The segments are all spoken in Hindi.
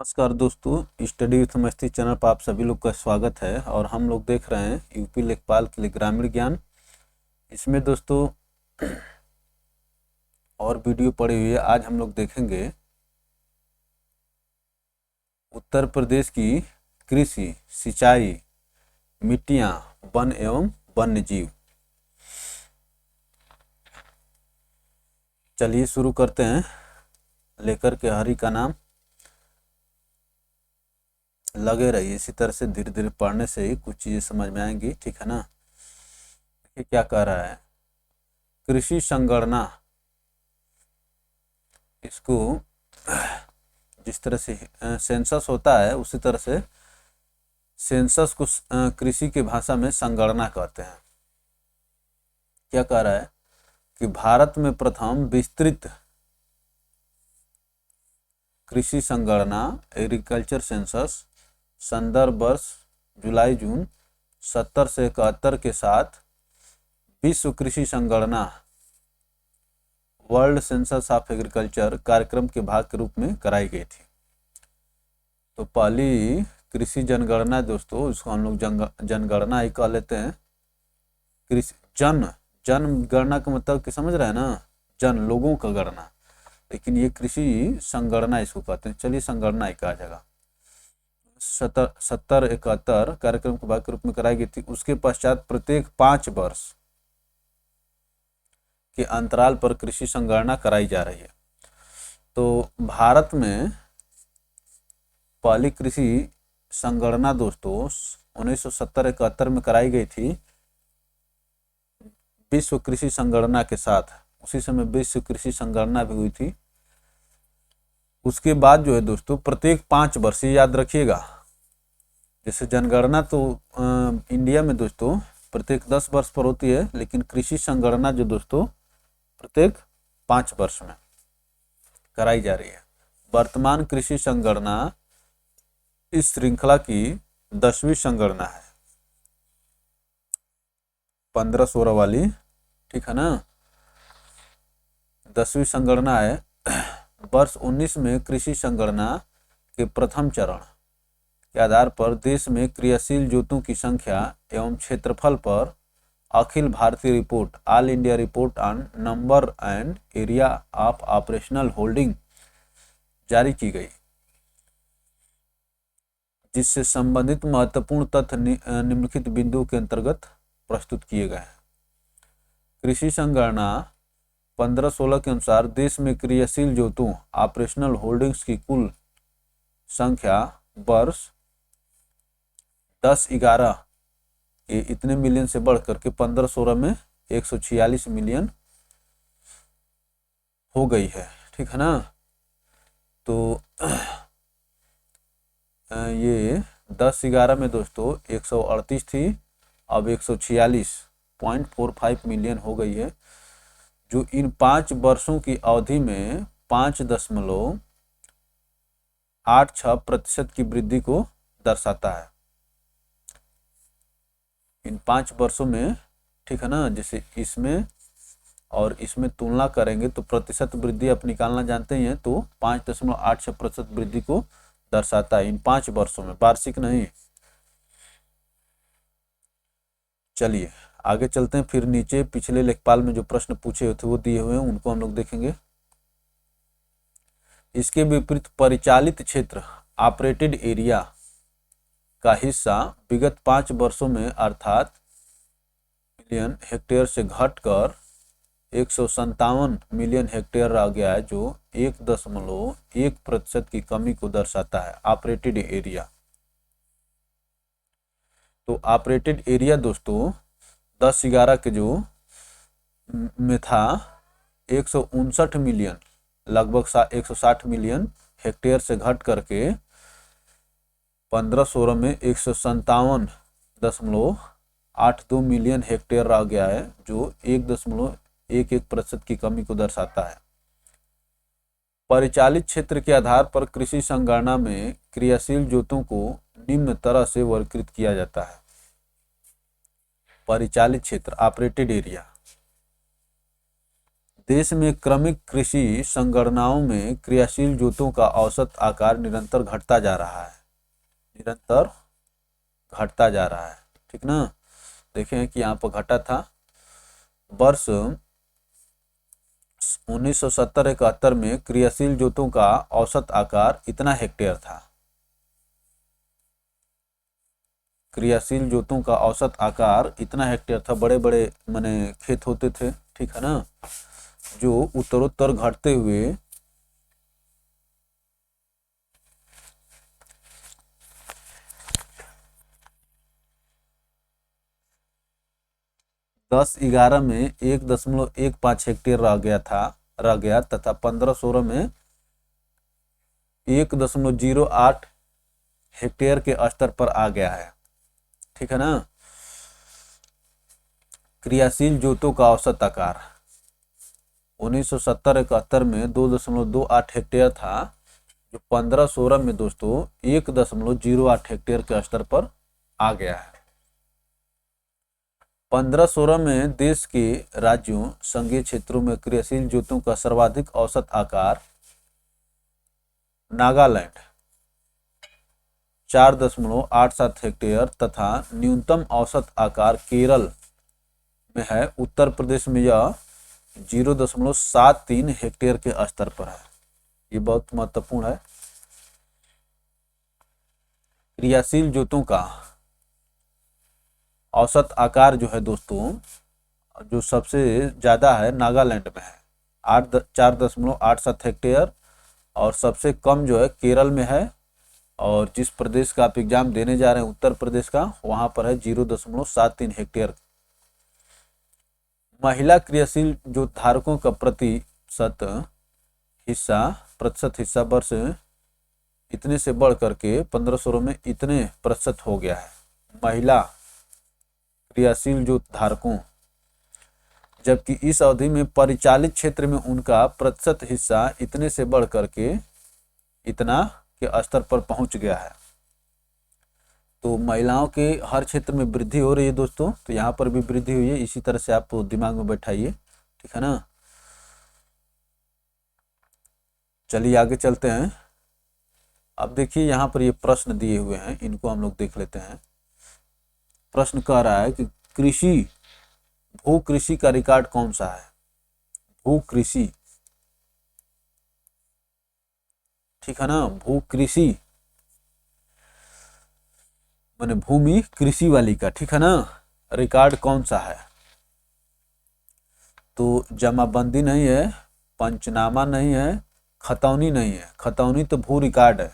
नमस्कार दोस्तों, स्टडी विथ मस्ती चैनल पर आप सभी लोग का स्वागत है। और हम लोग देख रहे हैं यूपी लेखपाल के लिए ग्रामीण ज्ञान। इसमें दोस्तों और वीडियो पड़ी हुई है। आज हम लोग देखेंगे उत्तर प्रदेश की कृषि, सिंचाई, मिट्टियाँ, वन एवं वन्य जीव। चलिए शुरू करते हैं। लेकर के हरि का नाम, लगे रहिए। इसी तरह से धीरे धीरे पढ़ने से ही कुछ चीज़ें समझ में आएंगी, ठीक है ना। देखिए क्या कह रहा है, कृषि संगणना। इसको जिस तरह से सेंसस होता है उसी तरह से सेंसस को कृषि की भाषा में संगणना कहते हैं। क्या कह रहा है कि भारत में प्रथम विस्तृत कृषि संगणना एग्रीकल्चर सेंसस संदर्भ वर्ष जुलाई जून 70 से 71 के साथ विश्व कृषि संगणना वर्ल्ड सेंसस ऑफ एग्रीकल्चर कार्यक्रम के भाग के रूप में कराई गई थी। तो पहली कृषि जनगणना दोस्तों, इसको हम लोग जनगणना ही कह लेते हैं। कृषि जनगणना का मतलब कि समझ रहे हैं ना, जन लोगों का गणना, लेकिन ये कृषि संगणना इसको कहते हैं। चलिए संगणना ही कहा जाएगा। 70-71 कार्यक्रम के भाग के रूप में कराई गई थी। उसके पश्चात प्रत्येक 5 वर्ष के अंतराल पर कृषि संगणना कराई जा रही है। तो भारत में पहली कृषि संगणना दोस्तों 1970-71 में कराई गई थी विश्व कृषि संगणना के साथ। उसी समय विश्व कृषि संगणना भी हुई थी। उसके बाद जो है दोस्तों प्रत्येक 5 वर्ष, याद रखिएगा, जैसे जनगणना तो इंडिया में दोस्तों प्रत्येक 10 वर्ष पर होती है, लेकिन कृषि संगणना जो दोस्तों प्रत्येक 5 वर्ष में कराई जा रही है। वर्तमान कृषि संगणना इस श्रृंखला की 10वीं संगणना है, 15-16 वाली, ठीक है ना। 10वीं संगणना है। वर्ष 19 में कृषि संगणना के प्रथम चरण के आधार पर देश में क्रियाशील जोतों की संख्या एवं क्षेत्रफल पर Akhil Bharatiya report, all India report on number and area of operational holding जारी की गई, जिससे संबंधित महत्वपूर्ण तथ्य निम्नलिखित बिंदुओं के अंतर्गत प्रस्तुत किए गए हैं। कृषि संगणना 15-16 के अनुसार देश में क्रियाशील जोतों, ऑपरेशनल होल्डिंग्स की कुल संख्या वर्ष 10-11 के इतने मिलियन से बढ़ करके 15-16 में 146 मिलियन हो गई है, ठीक है ना। तो ये 10-11 में दोस्तों 138 थी, अब 146.45 मिलियन हो गई है, जो इन 5 वर्षों की अवधि में 5.86% की वृद्धि को दर्शाता है। इन 5 वर्षों में, ठीक है ना। जैसे इसमें और इसमें तुलना करेंगे तो प्रतिशत वृद्धि आप निकालना जानते ही हैं, तो 5.86% वृद्धि को दर्शाता है इन 5 वर्षों में, वार्षिक नहीं। चलिए आगे चलते हैं। फिर नीचे पिछले लेखपाल में जो प्रश्न पूछे हुए थे वो दिए हुए हैं, उनको हम लोग देखेंगे। इसके विपरीत परिचालित क्षेत्र, ऑपरेटेड एरिया का हिस्सा विगत 5 वर्षों में अर्थात मिलियन हेक्टेयर से घटकर 157 मिलियन हेक्टेयर रह गया है, जो 1.1% की कमी को दर्शाता है। ऑपरेटेड एरिया, तो ऑपरेटेड एरिया दोस्तों 10-11 के जो में था 159 मिलियन, लगभग 160 मिलियन हेक्टेयर से घट करके 15-16 में 157.82 मिलियन हेक्टेयर रह गया है, जो 1.11% की कमी को दर्शाता है। परिचालित क्षेत्र के आधार पर कृषि संगणना में क्रियाशील जोतों को निम्न तरह से वर्गीकृत किया जाता है। परिचालित क्षेत्र, ऑपरेटेड एरिया, देश में क्रमिक कृषि संगणनाओं में क्रियाशील जोतों का औसत आकार निरंतर घटता जा रहा है, निरंतर घटता जा रहा है। ठीक ना, देखें कि यहाँ पर घटा था। वर्ष 1970-71 में क्रियाशील जोतों का औसत आकार इतना हेक्टेयर था। क्रियाशील जोतों का औसत आकार इतना हेक्टेयर था, बड़े बड़े माने खेत होते थे, ठीक है ना, जो उत्तरोत्तर घटते हुए 10-11 में 1.15 हेक्टेयर रह गया तथा 15-16 में 1.08 हेक्टेयर के स्तर पर आ गया है। ठीक है ना। क्रियाशील जोतों का औसत आकार 1970-71 में 2.28 हेक्टेयर था, जो 15-16 में दोस्तों 1.08 हेक्टेयर के स्तर पर आ गया है। 15-16 में देश के राज्यों संघीय क्षेत्रों में क्रियाशील जोतों का सर्वाधिक औसत आकार नागालैंड 4.87 हेक्टेयर तथा न्यूनतम औसत आकार केरल में है। उत्तर प्रदेश में यह 0.73 हेक्टेयर के स्तर पर है। ये बहुत महत्वपूर्ण है। क्रियाशील जोतों का औसत आकार जो है दोस्तों, जो सबसे ज़्यादा है नागालैंड में है 4.87 हेक्टेयर, और सबसे कम जो है केरल में है। और जिस प्रदेश का आप एग्जाम देने जा रहे हैं उत्तर प्रदेश का, वहाँ पर है 0.73 हेक्टेयर। महिला क्रियाशील जो धारकों का प्रतिशत हिस्सा वर्ष इतने से बढ़ करके 15-16 में इतने प्रतिशत हो गया है। महिला क्रियाशील जो धारकों, जबकि इस अवधि में परिचालित क्षेत्र में उनका प्रतिशत हिस्सा इतने से बढ़ करके इतना के स्तर पर पहुंच गया है। तो महिलाओं के हर क्षेत्र में वृद्धि हो रही है दोस्तों, तो यहाँ पर भी वृद्धि हुई है। इसी तरह से आप दिमाग में बैठाइए, ठीक है ना। चलिए आगे चलते हैं। अब देखिए यहाँ पर ये प्रश्न दिए हुए हैं, इनको हम लोग देख लेते हैं। प्रश्न कह रहा है कि भू कृषि का रिकॉर्ड कौन सा है। भू कृषि, ठीक है ना, भू कृषि माने भूमि कृषि वाली का, ठीक है ना, रिकॉर्ड कौन सा है। तो जमाबंदी नहीं है, पंचनामा नहीं है, खतौनी नहीं है। खतौनी तो भू रिकॉर्ड है,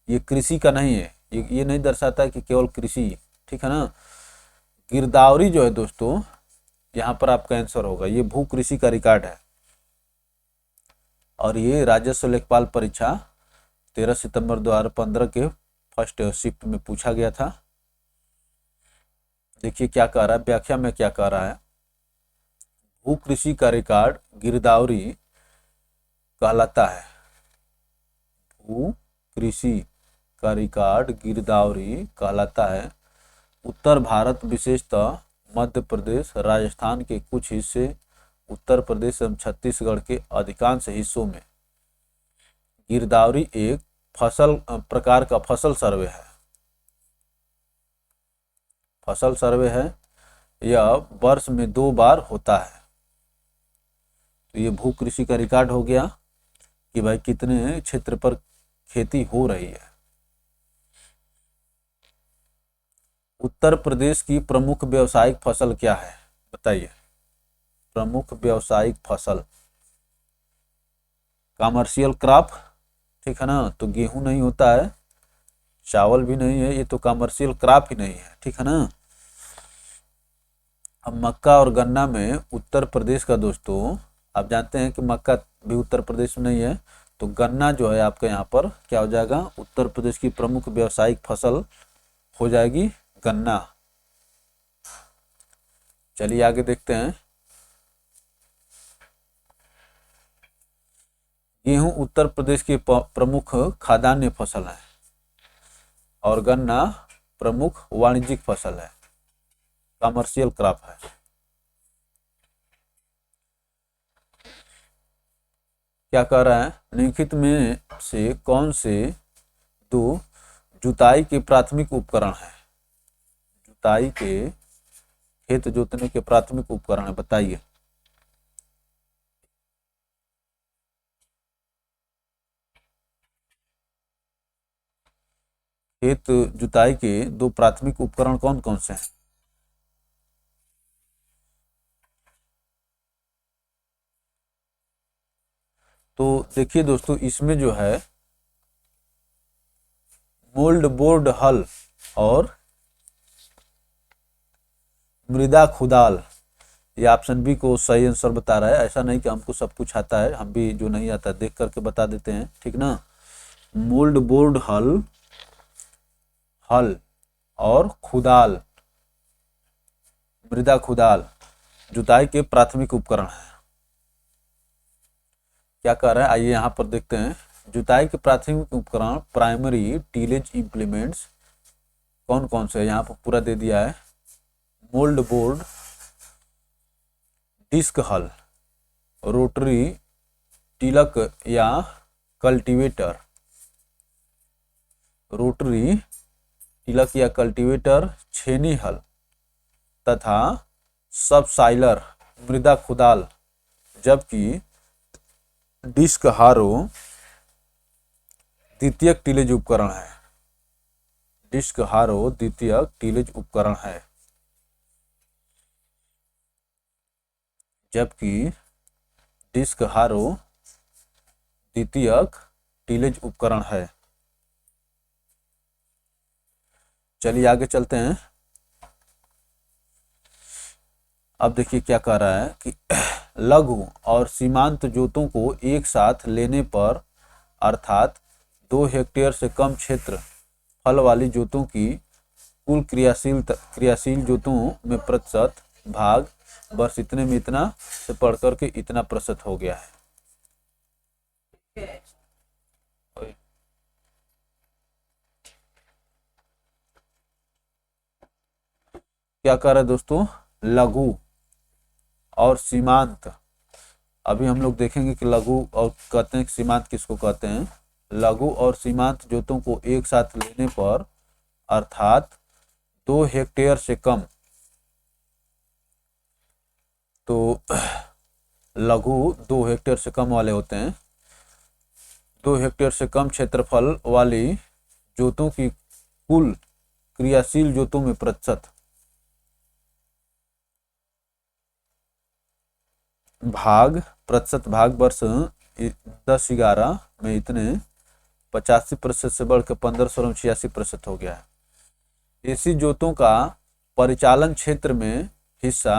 ये कृषि का नहीं है। ये नहीं दर्शाता है कि केवल कृषि, ठीक है ना। गिरदावरी जो है दोस्तों, यहाँ पर आपका आंसर होगा, ये भू कृषि का रिकॉर्ड है। और ये राजस्व लेखपाल परीक्षा 13 सितंबर 2015 के फर्स्ट शिफ्ट में पूछा गया था। देखिए क्या कह रहा है, व्याख्या में क्या कह रहा है। भू कृषि का रिकॉर्ड गिरदावरी कहलाता है। भू कृषि का रिकॉर्ड गिरदावरी कहलाता है। उत्तर भारत विशेषतः मध्य प्रदेश, राजस्थान के कुछ हिस्से, उत्तर प्रदेश एवं छत्तीसगढ़ के अधिकांश हिस्सों में गिरदावरी एक प्रकार का फसल सर्वे है। फसल सर्वे है, यह वर्ष में 2 बार होता है। तो ये भू कृषि का रिकॉर्ड हो गया कि भाई कितने क्षेत्र पर खेती हो रही है। उत्तर प्रदेश की प्रमुख व्यावसायिक फसल क्या है, बताइए। प्रमुख व्यावसायिक फसल, कमर्शियल क्रॉप, ठीक है ना। तो गेहूं नहीं होता है, चावल भी नहीं है, ये तो कमर्शियल क्रॉप ही नहीं है, ठीक है ना। अब मक्का और गन्ना में उत्तर प्रदेश का दोस्तों, आप जानते हैं कि मक्का भी उत्तर प्रदेश में नहीं है, तो गन्ना जो है आपका यहाँ पर क्या हो जाएगा, उत्तर प्रदेश की प्रमुख व्यावसायिक फसल हो जाएगी गन्ना। चलिए आगे देखते हैं। गेहूं उत्तर प्रदेश की प्रमुख खाद्यान्न फसल है और गन्ना प्रमुख वाणिज्यिक फसल है, कमर्शियल क्रॉप है। क्या कह रहा है, निम्नलिखित में से कौन से दो जुताई के प्राथमिक उपकरण है? जुताई के, खेत जोतने के प्राथमिक उपकरण है, बताइए। खेत जुताई के दो प्राथमिक उपकरण कौन कौन से हैं? तो देखिए दोस्तों, इसमें जो है मोल्ड बोर्ड हल और मृदा खुदाल, ये ऑप्शन बी को सही आंसर बता रहा है। ऐसा नहीं कि हमको सब कुछ आता है, हम भी जो नहीं आता देख करके बता देते हैं, ठीक ना। मोल्ड बोर्ड हल और खुदाल, मृदा खुदाल जुताई के प्राथमिक उपकरण है। क्या कह रहा है, आइए यहाँ पर देखते हैं। जुताई के प्राथमिक उपकरण प्राइमरी टीलेज इम्प्लीमेंट्स कौन कौन से है, यहाँ पर पूरा दे दिया है। मोल्ड बोर्ड, डिस्क हल, रोटरी टिलक या कल्टीवेटर, रोटरी टिलक या कल्टीवेटर, छेनी हल तथा सबसाइलर मृदा खुदाल, जबकि डिस्क हारो द्वितीयक टिलेज उपकरण है। डिस्क हारो द्वितीयक टिलेज उपकरण है, जबकि डिस्क हारो द्वितीयक टिलेज उपकरण है। चलिए आगे चलते हैं। अब देखिए क्या कह रहा है कि लघु और सीमांत जोतों को एक साथ लेने पर, अर्थात 2 हेक्टेयर से कम क्षेत्र फल वाली जोतों की कुल क्रियाशील जोतों में प्रतिशत भाग बस इतने में इतना से पढ़ करके इतना प्रतिशत हो गया है। क्या कह रहा है दोस्तों, लघु और सीमांत। अभी हम लोग देखेंगे कि लघु और कहते हैं कि सीमांत किसको कहते हैं। लघु और सीमांत जोतों को एक साथ लेने पर, अर्थात 2 हेक्टेयर से कम, तो लघु 2 हेक्टेयर से कम वाले होते हैं। 2 हेक्टेयर से कम क्षेत्रफल वाली जोतों की कुल क्रियाशील जोतों में प्रतिशत भाग, प्रतिशत भाग वर्ष 10-11 में इतने 85% से बढ़कर 1586% हो गया है। ऐसी जोतों का परिचालन क्षेत्र में हिस्सा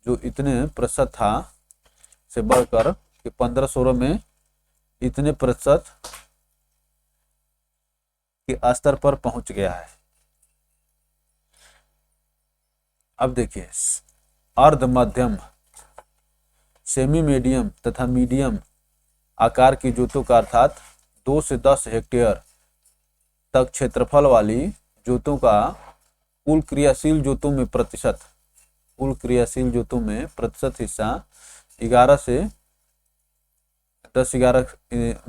जो इतने प्रतिशत था से बढ़कर 1516 में इतने प्रतिशत के स्तर पर पहुंच गया है। अब देखिए, अर्ध मध्यम, सेमी मीडियम तथा मीडियम आकार की जोतों का, अर्थात 2 से 10 हेक्टेयर तक क्षेत्रफल वाली जोतों का कुल क्रियाशील जोतों में प्रतिशत, कुल क्रियाशील जोतों में प्रतिशत हिस्सा 11 से 10-11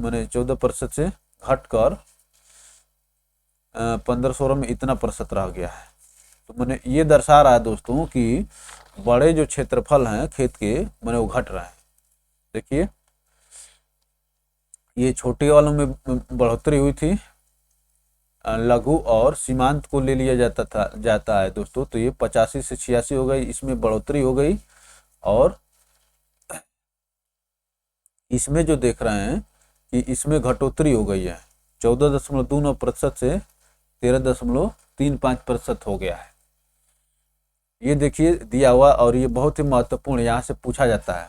माने 14% से घटकर 1516 में इतना प्रतिशत रह गया है। तो मैंने ये दर्शा रहा है दोस्तों कि बड़े जो क्षेत्रफल हैं खेत के मैंने वो घट रहे हैं। देखिए ये छोटे वालों में बढ़ोतरी हुई थी, लघु और सीमांत को ले लिया जाता है दोस्तों, तो ये 85 से 86 हो गई, इसमें बढ़ोतरी हो गई। और इसमें जो देख रहे हैं कि इसमें घटोतरी हो गई है, 14.29% से 13.35% हो गया है। ये देखिए दिया हुआ, और ये बहुत ही महत्वपूर्ण यहाँ से पूछा जाता है।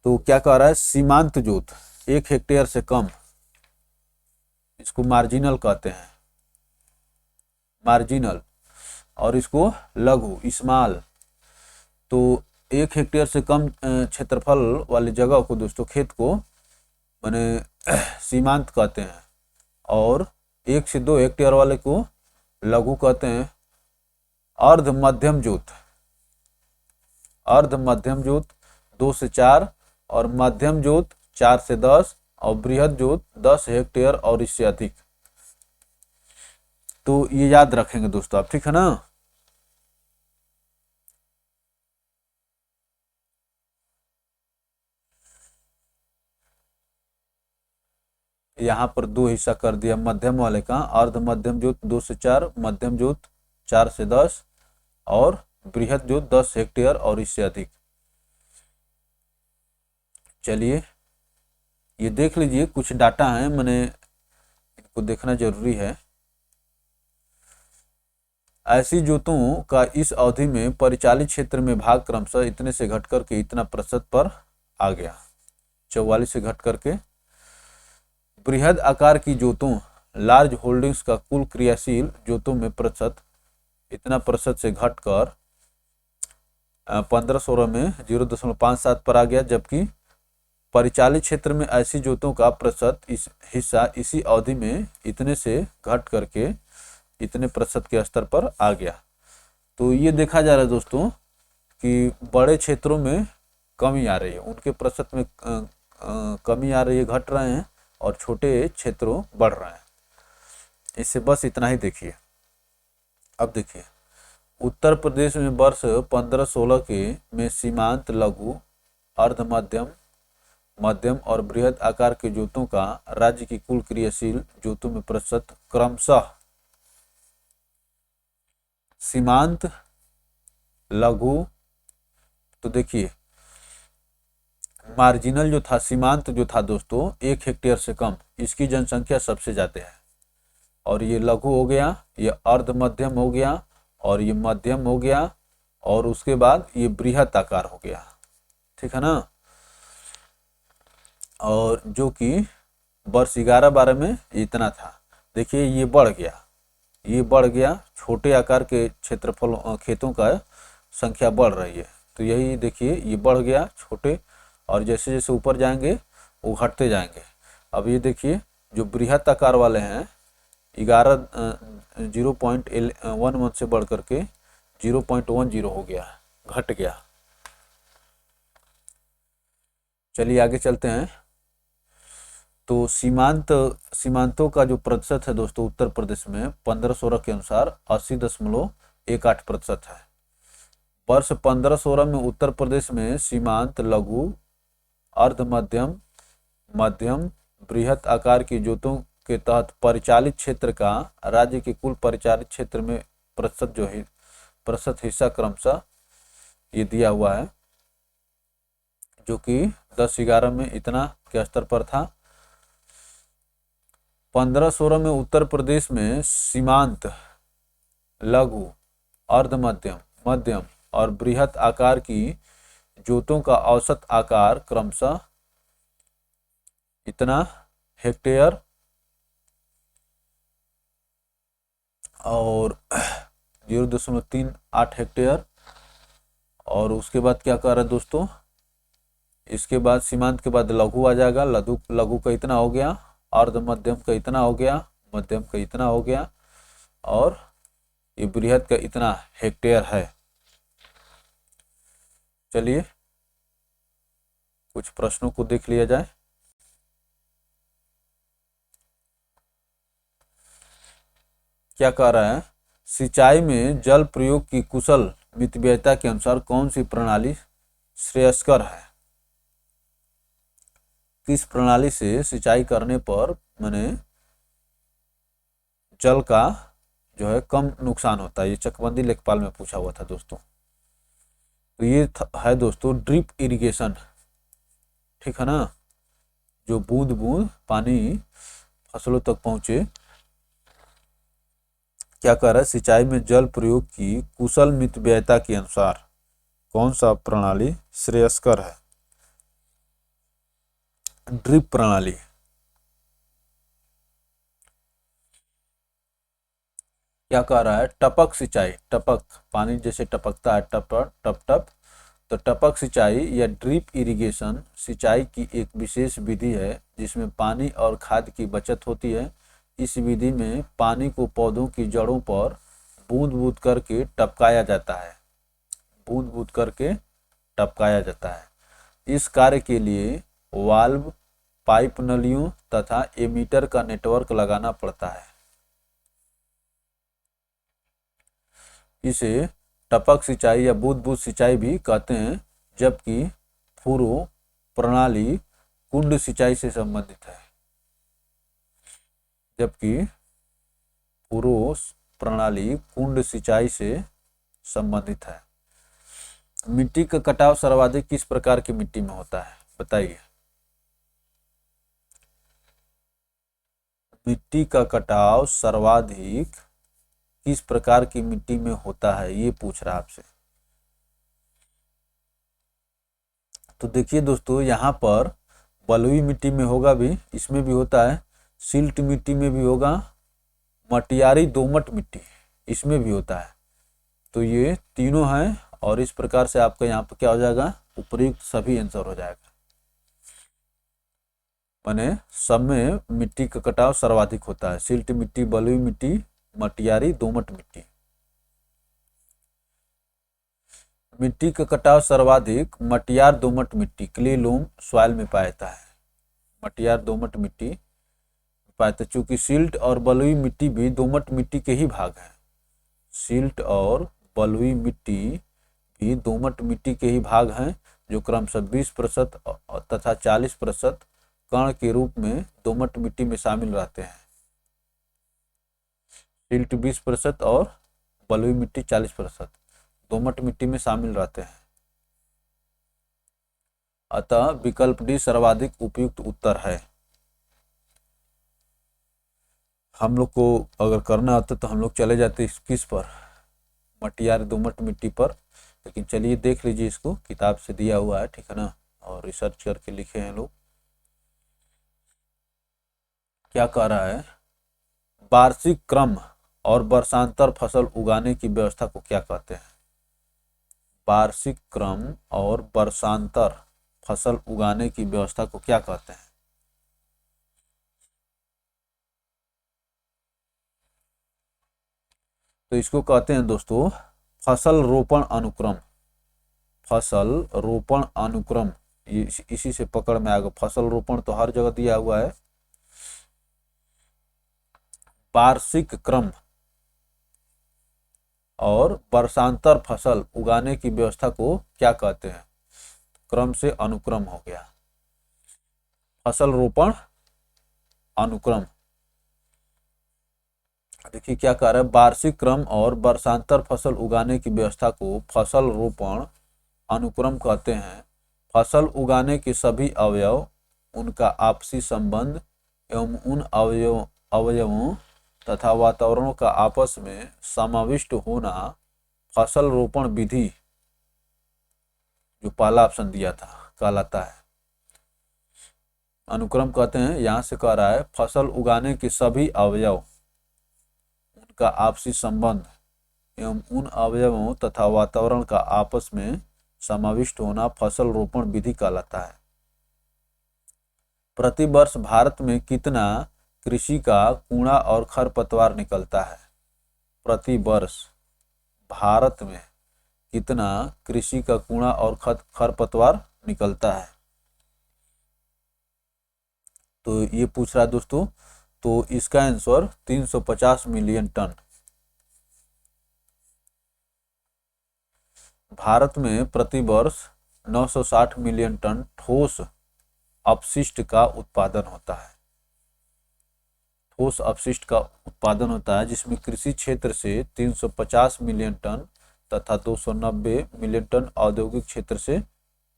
तो क्या कह रहा है, सीमांत जोत 1 हेक्टेयर से कम, इसको मार्जिनल कहते हैं, मार्जिनल, और इसको लघु, स्मॉल। तो 1 हेक्टेयर से कम क्षेत्रफल वाली जगह को दोस्तों, खेत को माने सीमांत कहते हैं, और 1 से 2 हेक्टेयर वाले को लघु कहते हैं। अर्ध मध्यम जोत, अर्ध मध्यम जोत 2 से 4 और मध्यम जोत 4 से 10 और बृहद जोत 10 हेक्टेयर और इससे अधिक। तो ये याद रखेंगे दोस्तों आप, ठीक है ना। यहाँ पर दो हिस्सा कर दिया मध्यम वाले का, अर्ध मध्यम जोत 2 से 4, मध्यम जोत 4 से 10 और बृहद जोत 10 हेक्टेयर और इससे अधिक। चलिए ये देख लीजिए, कुछ डाटा है, मैंने इनको देखना जरूरी है। ऐसी जोतों का इस अवधि में परिचालित क्षेत्र में भाग क्रमशः इतने से घट करके इतना प्रतिशत पर आ गया, 44 से घट करके। बृहद आकार की जोतों लार्ज होल्डिंग्स का कुल क्रियाशील जोतों में प्रतिशत इतना प्रतिशत से घटकर 15-16 में 0.57 पर आ गया, जबकि परिचालित क्षेत्र में ऐसी जोतों का प्रतिशत इस हिस्सा इसी अवधि में इतने से घट करके इतने प्रतिशत के स्तर पर आ गया। तो ये देखा जा रहा है दोस्तों कि बड़े क्षेत्रों में कमी आ रही है, उनके प्रतिशत में कमी आ रही है, घट रहे हैं, और छोटे क्षेत्रों बढ़ रहे हैं। इससे बस इतना ही देखिए। अब देखिए, उत्तर प्रदेश में वर्ष 15-16 के में सीमांत, लघु, अर्ध मध्यम, मध्यम और बृहद आकार के जोतों का राज्य की कुल क्रियाशील जोतों में प्रतिशत क्रमशः सीमांत, लघु, तो देखिए मार्जिनल जो था, सीमांत जो था दोस्तों 1 हेक्टेयर से कम, इसकी जनसंख्या सबसे ज़्यादा है, और ये लघु हो गया, ये अर्ध मध्यम हो गया, और ये मध्यम हो गया, और उसके बाद ये बृहद आकार हो गया, ठीक है ना। और जो कि वर्ष 11-12 में इतना था, देखिए ये बढ़ गया, ये बढ़ गया, छोटे आकार के क्षेत्रफल खेतों का संख्या बढ़ रही है। तो यही देखिए, ये बढ़ गया छोटे, और जैसे जैसे ऊपर जाएंगे वो घटते जाएंगे। अब ये देखिए, जो बृहद आकार वाले हैं 0.11 से बढ़ करके 0.10 हो गया, घट गया। चलिए आगे चलते हैं। तो सीमांतों का जो प्रतिशत है दोस्तों उत्तर प्रदेश में 15-16 के अनुसार 80.18% है। वर्ष 15-16 में उत्तर प्रदेश में सीमांत, लघु, अर्ध मध्यम, मध्यम, बृहद आकार की जोतों के तहत परिचालित क्षेत्र का राज्य के कुल परिचालित क्षेत्र में प्रतिशत जो है प्रतिशत हिस्सा क्रमशः ये दिया हुआ है, जो कि 10-11 में इतना के स्तर पर था। 15-16 में उत्तर प्रदेश में सीमांत, लघु, अर्ध मध्यम, मध्यम और बृहद आकार की जोतों का औसत आकार क्रमशः इतना हेक्टेयर और 0.38 हेक्टेयर। और उसके बाद क्या कर रहा है दोस्तों, इसके बाद सीमांत के बाद लघु आ जाएगा, लघु का इतना हो गया, अर्ध मध्यम का इतना हो गया, मध्यम का इतना हो गया, और ये बृहद का इतना हेक्टेयर है। चलिए कुछ प्रश्नों को देख लिया जाए। क्या कह रहा है, सिंचाई में जल प्रयोग की कुशल मितव्ययता के अनुसार कौन सी प्रणाली श्रेयस्कर है। किस प्रणाली से सिंचाई करने पर मैंने जल का जो है कम नुकसान होता है, ये चकबंदी लेखपाल में पूछा हुआ था दोस्तों। तो ये है दोस्तों ड्रिप इरिगेशन, ठीक है ना, जो बूंद बूंद पानी फसलों तक पहुंचे। क्या कर रहा है, सिंचाई में जल प्रयोग की कुशल मितव्ययता के अनुसार कौन सा प्रणाली श्रेयस्कर है। ड्रिप प्रणाली। क्या कह रहा है, टपक सिंचाई, टपक पानी जैसे टपकता है, टप टप टप, तो टपक सिंचाई या ड्रिप इरिगेशन सिंचाई की एक विशेष विधि है जिसमें पानी और खाद की बचत होती है। इस विधि में पानी को पौधों की जड़ों पर बूंद बूंद करके टपकाया जाता है, बूंद बूंद करके टपकाया जाता है। इस कार्य के लिए वाल्व, पाइप नलियों तथा एमीटर का नेटवर्क लगाना पड़ता है। इसे टपक सिंचाई या बूंद-बूंद सिंचाई भी कहते हैं, जबकि फुरो प्रणाली कुंड सिंचाई से संबंधित है। जबकि फुरो प्रणाली कुंड सिंचाई से संबंधित है। मिट्टी का कटाव सर्वाधिक किस प्रकार की मिट्टी में होता है, बताइए। मिट्टी का कटाव सर्वाधिक किस प्रकार की मिट्टी में होता है, ये पूछ रहा आपसे। तो देखिए दोस्तों, यहाँ पर बलुई मिट्टी में होगा भी, इसमें भी होता है, सिल्ट मिट्टी में भी होगा, मटियारी दोमट मिट्टी इसमें भी होता है। तो ये तीनों हैं और इस प्रकार से आपका यहाँ पर क्या हो जाएगा, उपयुक्त सभी आंसर हो जाएगा। माने सब में मिट्टी का कटाव सर्वाधिक होता है, सिल्ट मिट्टी, बलुई मिट्टी, मटियारी दोमट मिट्टी। मिट्टी का कटाव सर्वाधिक मटियार दोमट मिट्टी, क्ले लोम सॉइल में पाया जाता है। मटियार दोमट मिट्टी पाया जाता है, चूंकि सिल्ट और बलुई मिट्टी भी दोमट मिट्टी के ही भाग हैं। सिल्ट और बलुई मिट्टी भी दोमट मिट्टी के ही भाग हैं, जो क्रमशः 20% तथा 40% कण के रूप में दोमट मिट्टी में शामिल रहते हैं। सिल्ट 20% और बलुई मिट्टी 40% दोमट मिट्टी में शामिल रहते हैं। अतः विकल्प डी सर्वाधिक उपयुक्त उत्तर है। हम लोग को अगर करना होता तो हम लोग चले जाते किस पर, मटियार दोमट मिट्टी पर, लेकिन चलिए देख लीजिए, इसको किताब से दिया हुआ है, ठीक है ना, और रिसर्च करके लिखे हैं लोग। क्या कह रहा है, वार्षिक क्रम और वर्षांतर फसल उगाने की व्यवस्था को क्या कहते हैं। वार्षिक क्रम और वर्षांतर फसल उगाने की व्यवस्था को क्या कहते हैं। तो इसको कहते हैं दोस्तों फसल रोपण अनुक्रम। फसल रोपण अनुक्रम, इसी से पकड़ में आएगा। फसल रोपण तो हर जगह दिया हुआ है। वार्षिक क्रम और वर्षांतर फसल उगाने की व्यवस्था को क्या कहते हैं। क्रम से अनुक्रम हो गया, फसल रोपण अनुक्रम। देखिए क्या कह रहा है, वार्षिक क्रम और वर्षांतर फसल उगाने की व्यवस्था को फसल रोपण अनुक्रम कहते हैं। फसल उगाने के सभी अवयव, उनका आपसी संबंध एवं उन अवयवों तथा वातावरणों का आपस में समाविष्ट होना फसल रोपण विधि, जो पहला ऑप्शन दिया था, कहलाता है। अनुक्रम कहते हैं, यहां से कह रहा है फसल उगाने के सभी अवयव, उनका आपसी संबंध एवं उन अवयवों तथा वातावरण का आपस में समाविष्ट होना फसल रोपण विधि कहलाता है। प्रतिवर्ष भारत में कितना कृषि का कूड़ा और खरपतवार निकलता है। प्रतिवर्ष भारत में कितना कृषि का कूड़ा और खरपतवार निकलता है, तो ये पूछ रहा है दोस्तों। तो इसका आंसर 350 मिलियन टन। भारत में प्रतिवर्ष 960 मिलियन टन ठोस अपशिष्ट का उत्पादन होता है। ठोस अपशिष्ट का उत्पादन होता है, जिसमें कृषि क्षेत्र से 350 मिलियन टन तथा 290 मिलियन टन औद्योगिक क्षेत्र से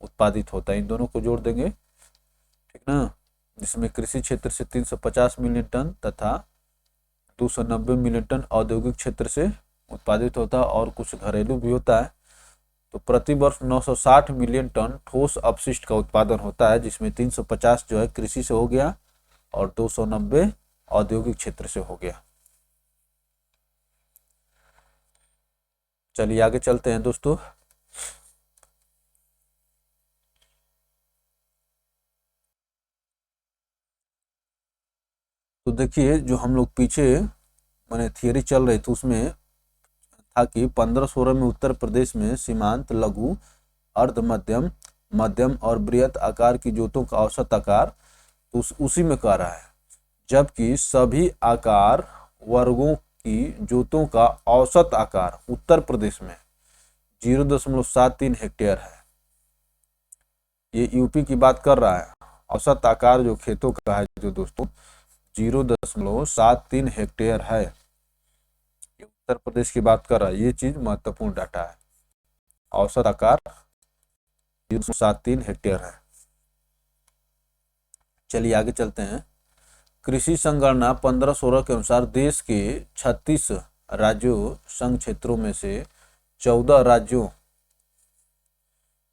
उत्पादित होता है। इन दोनों को जोड़ देंगे, ठीक ना, जिसमें कृषि क्षेत्र से 350 मिलियन टन तथा 290 मिलियन टन औद्योगिक क्षेत्र से उत्पादित होता है, और कुछ घरेलू भी होता है। तो प्रतिवर्ष 960 मिलियन टन ठोस अपशिष्ट का उत्पादन होता है, जिसमें 350 जो है कृषि से हो गया और 290 औद्योगिक क्षेत्र से हो गया। चलिए आगे चलते हैं दोस्तों। तो देखिए, जो हम लोग पीछे मैंने थियरी चल रही थी, उसमें था कि 1516 में उत्तर प्रदेश में सीमांत, लघु, अर्ध मध्यम, मध्यम और बृहत आकार की जोतों का औसत आकार तो उसी में कह रहा है, जबकि सभी आकार वर्गों की जोतों का औसत आकार उत्तर प्रदेश में 0.73 हेक्टेयर है। ये यूपी की बात कर रहा है। औसत आकार जो खेतों का है जो दोस्तों 0.73 हेक्टेयर है। ये उत्तर प्रदेश की बात कर रहा है। ये चीज महत्वपूर्ण डाटा है। औसत आकार 0.73 हेक्टेयर है। चलिए आगे चलते हैं। कृषि संगणना 1516 के अनुसार देश के 36 राज्यों संघ क्षेत्रों में से 14 राज्यों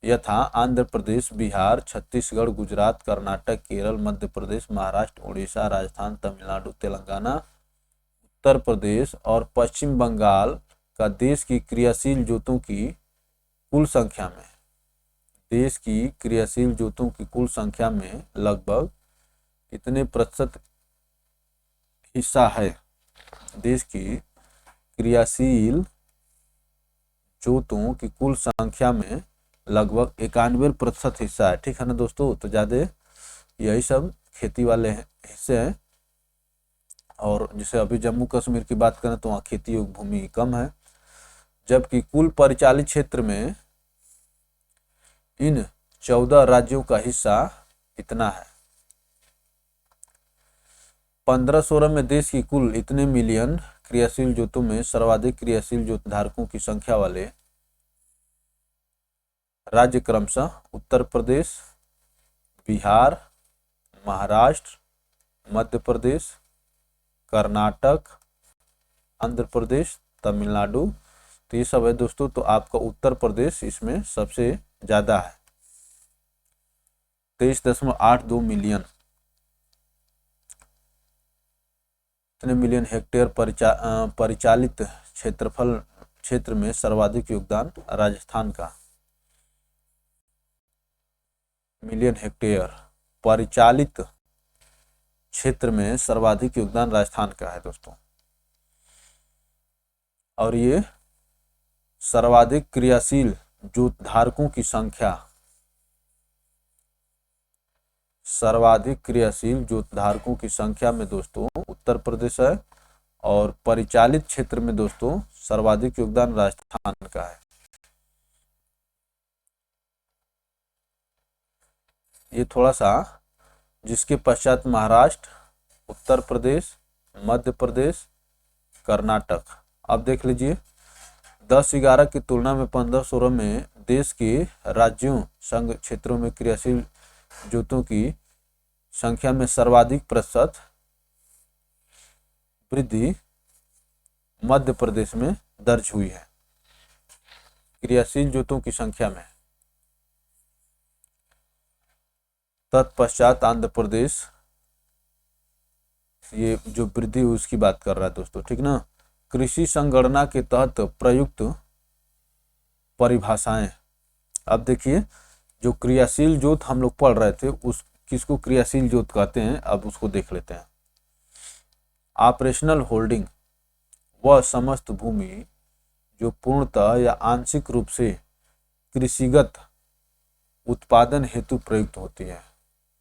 यथा आंध्र प्रदेश, बिहार, छत्तीसगढ़, गुजरात, कर्नाटक, केरल, मध्य प्रदेश, महाराष्ट्र, उड़ीसा, राजस्थान, तमिलनाडु, तेलंगाना, उत्तर प्रदेश और पश्चिम बंगाल का देश की क्रियाशील जोतों की कुल संख्या में लगभग कितने प्रतिशत हिस्सा है? देश की क्रियाशील जोतों की कुल संख्या में लगभग 91% हिस्सा है। ठीक है ना दोस्तों? तो ज्यादा यही सब खेती वाले हिस्से हैं। और जैसे अभी जम्मू कश्मीर की बात करें तो वहाँ खेती योग्य भूमि कम है, जबकि कुल परिचालित क्षेत्र में इन 14 राज्यों का हिस्सा इतना है। 1516 में देश की कुल इतने मिलियन क्रियाशील जोतों में सर्वाधिक क्रियाशील जोत धारकों की संख्या वाले राज्य क्रमशः उत्तर प्रदेश, बिहार, महाराष्ट्र, मध्य प्रदेश, कर्नाटक, आंध्र प्रदेश, तमिलनाडु। तो ये सब है दोस्तों। तो आपका उत्तर प्रदेश इसमें सबसे ज्यादा है, 23.82 मिलियन। इतने मिलियन हेक्टेयर परिचालित क्षेत्र में सर्वाधिक योगदान राजस्थान का। मिलियन हेक्टेयर परिचालित क्षेत्र में सर्वाधिक योगदान राजस्थान का है दोस्तों। और ये सर्वाधिक क्रियाशील जोत धारकों की संख्या, सर्वाधिक क्रियाशील जोत धारकों की संख्या में दोस्तों उत्तर प्रदेश है। और परिचालित क्षेत्र में दोस्तों सर्वाधिक योगदान राजस्थान का है। ये थोड़ा सा, जिसके पश्चात महाराष्ट्र, उत्तर प्रदेश, मध्य प्रदेश, कर्नाटक। अब देख लीजिए 10-11 की तुलना में 1516 में देश के राज्यों संघ क्षेत्रों में क्रियाशील जोतों की संख्या में सर्वाधिक प्रतिशत वृद्धि मध्य प्रदेश में दर्ज हुई है, क्रियाशील जोतों की संख्या में। तत्पश्चात आंध्र प्रदेश, ये जो वृद्धि हुई उसकी बात कर रहा है दोस्तों। ठीक ना? कृषि संगणना के तहत प्रयुक्त परिभाषाएं। अब देखिए, जो क्रियाशील जोत हम लोग पढ़ रहे थे उस किसको क्रियाशील जोत कहते हैं, अब उसको देख लेते हैं। ऑपरेशनल होल्डिंग वह समस्त भूमि जो पूर्णतः या आंशिक रूप से कृषिगत उत्पादन हेतु प्रयुक्त होती है।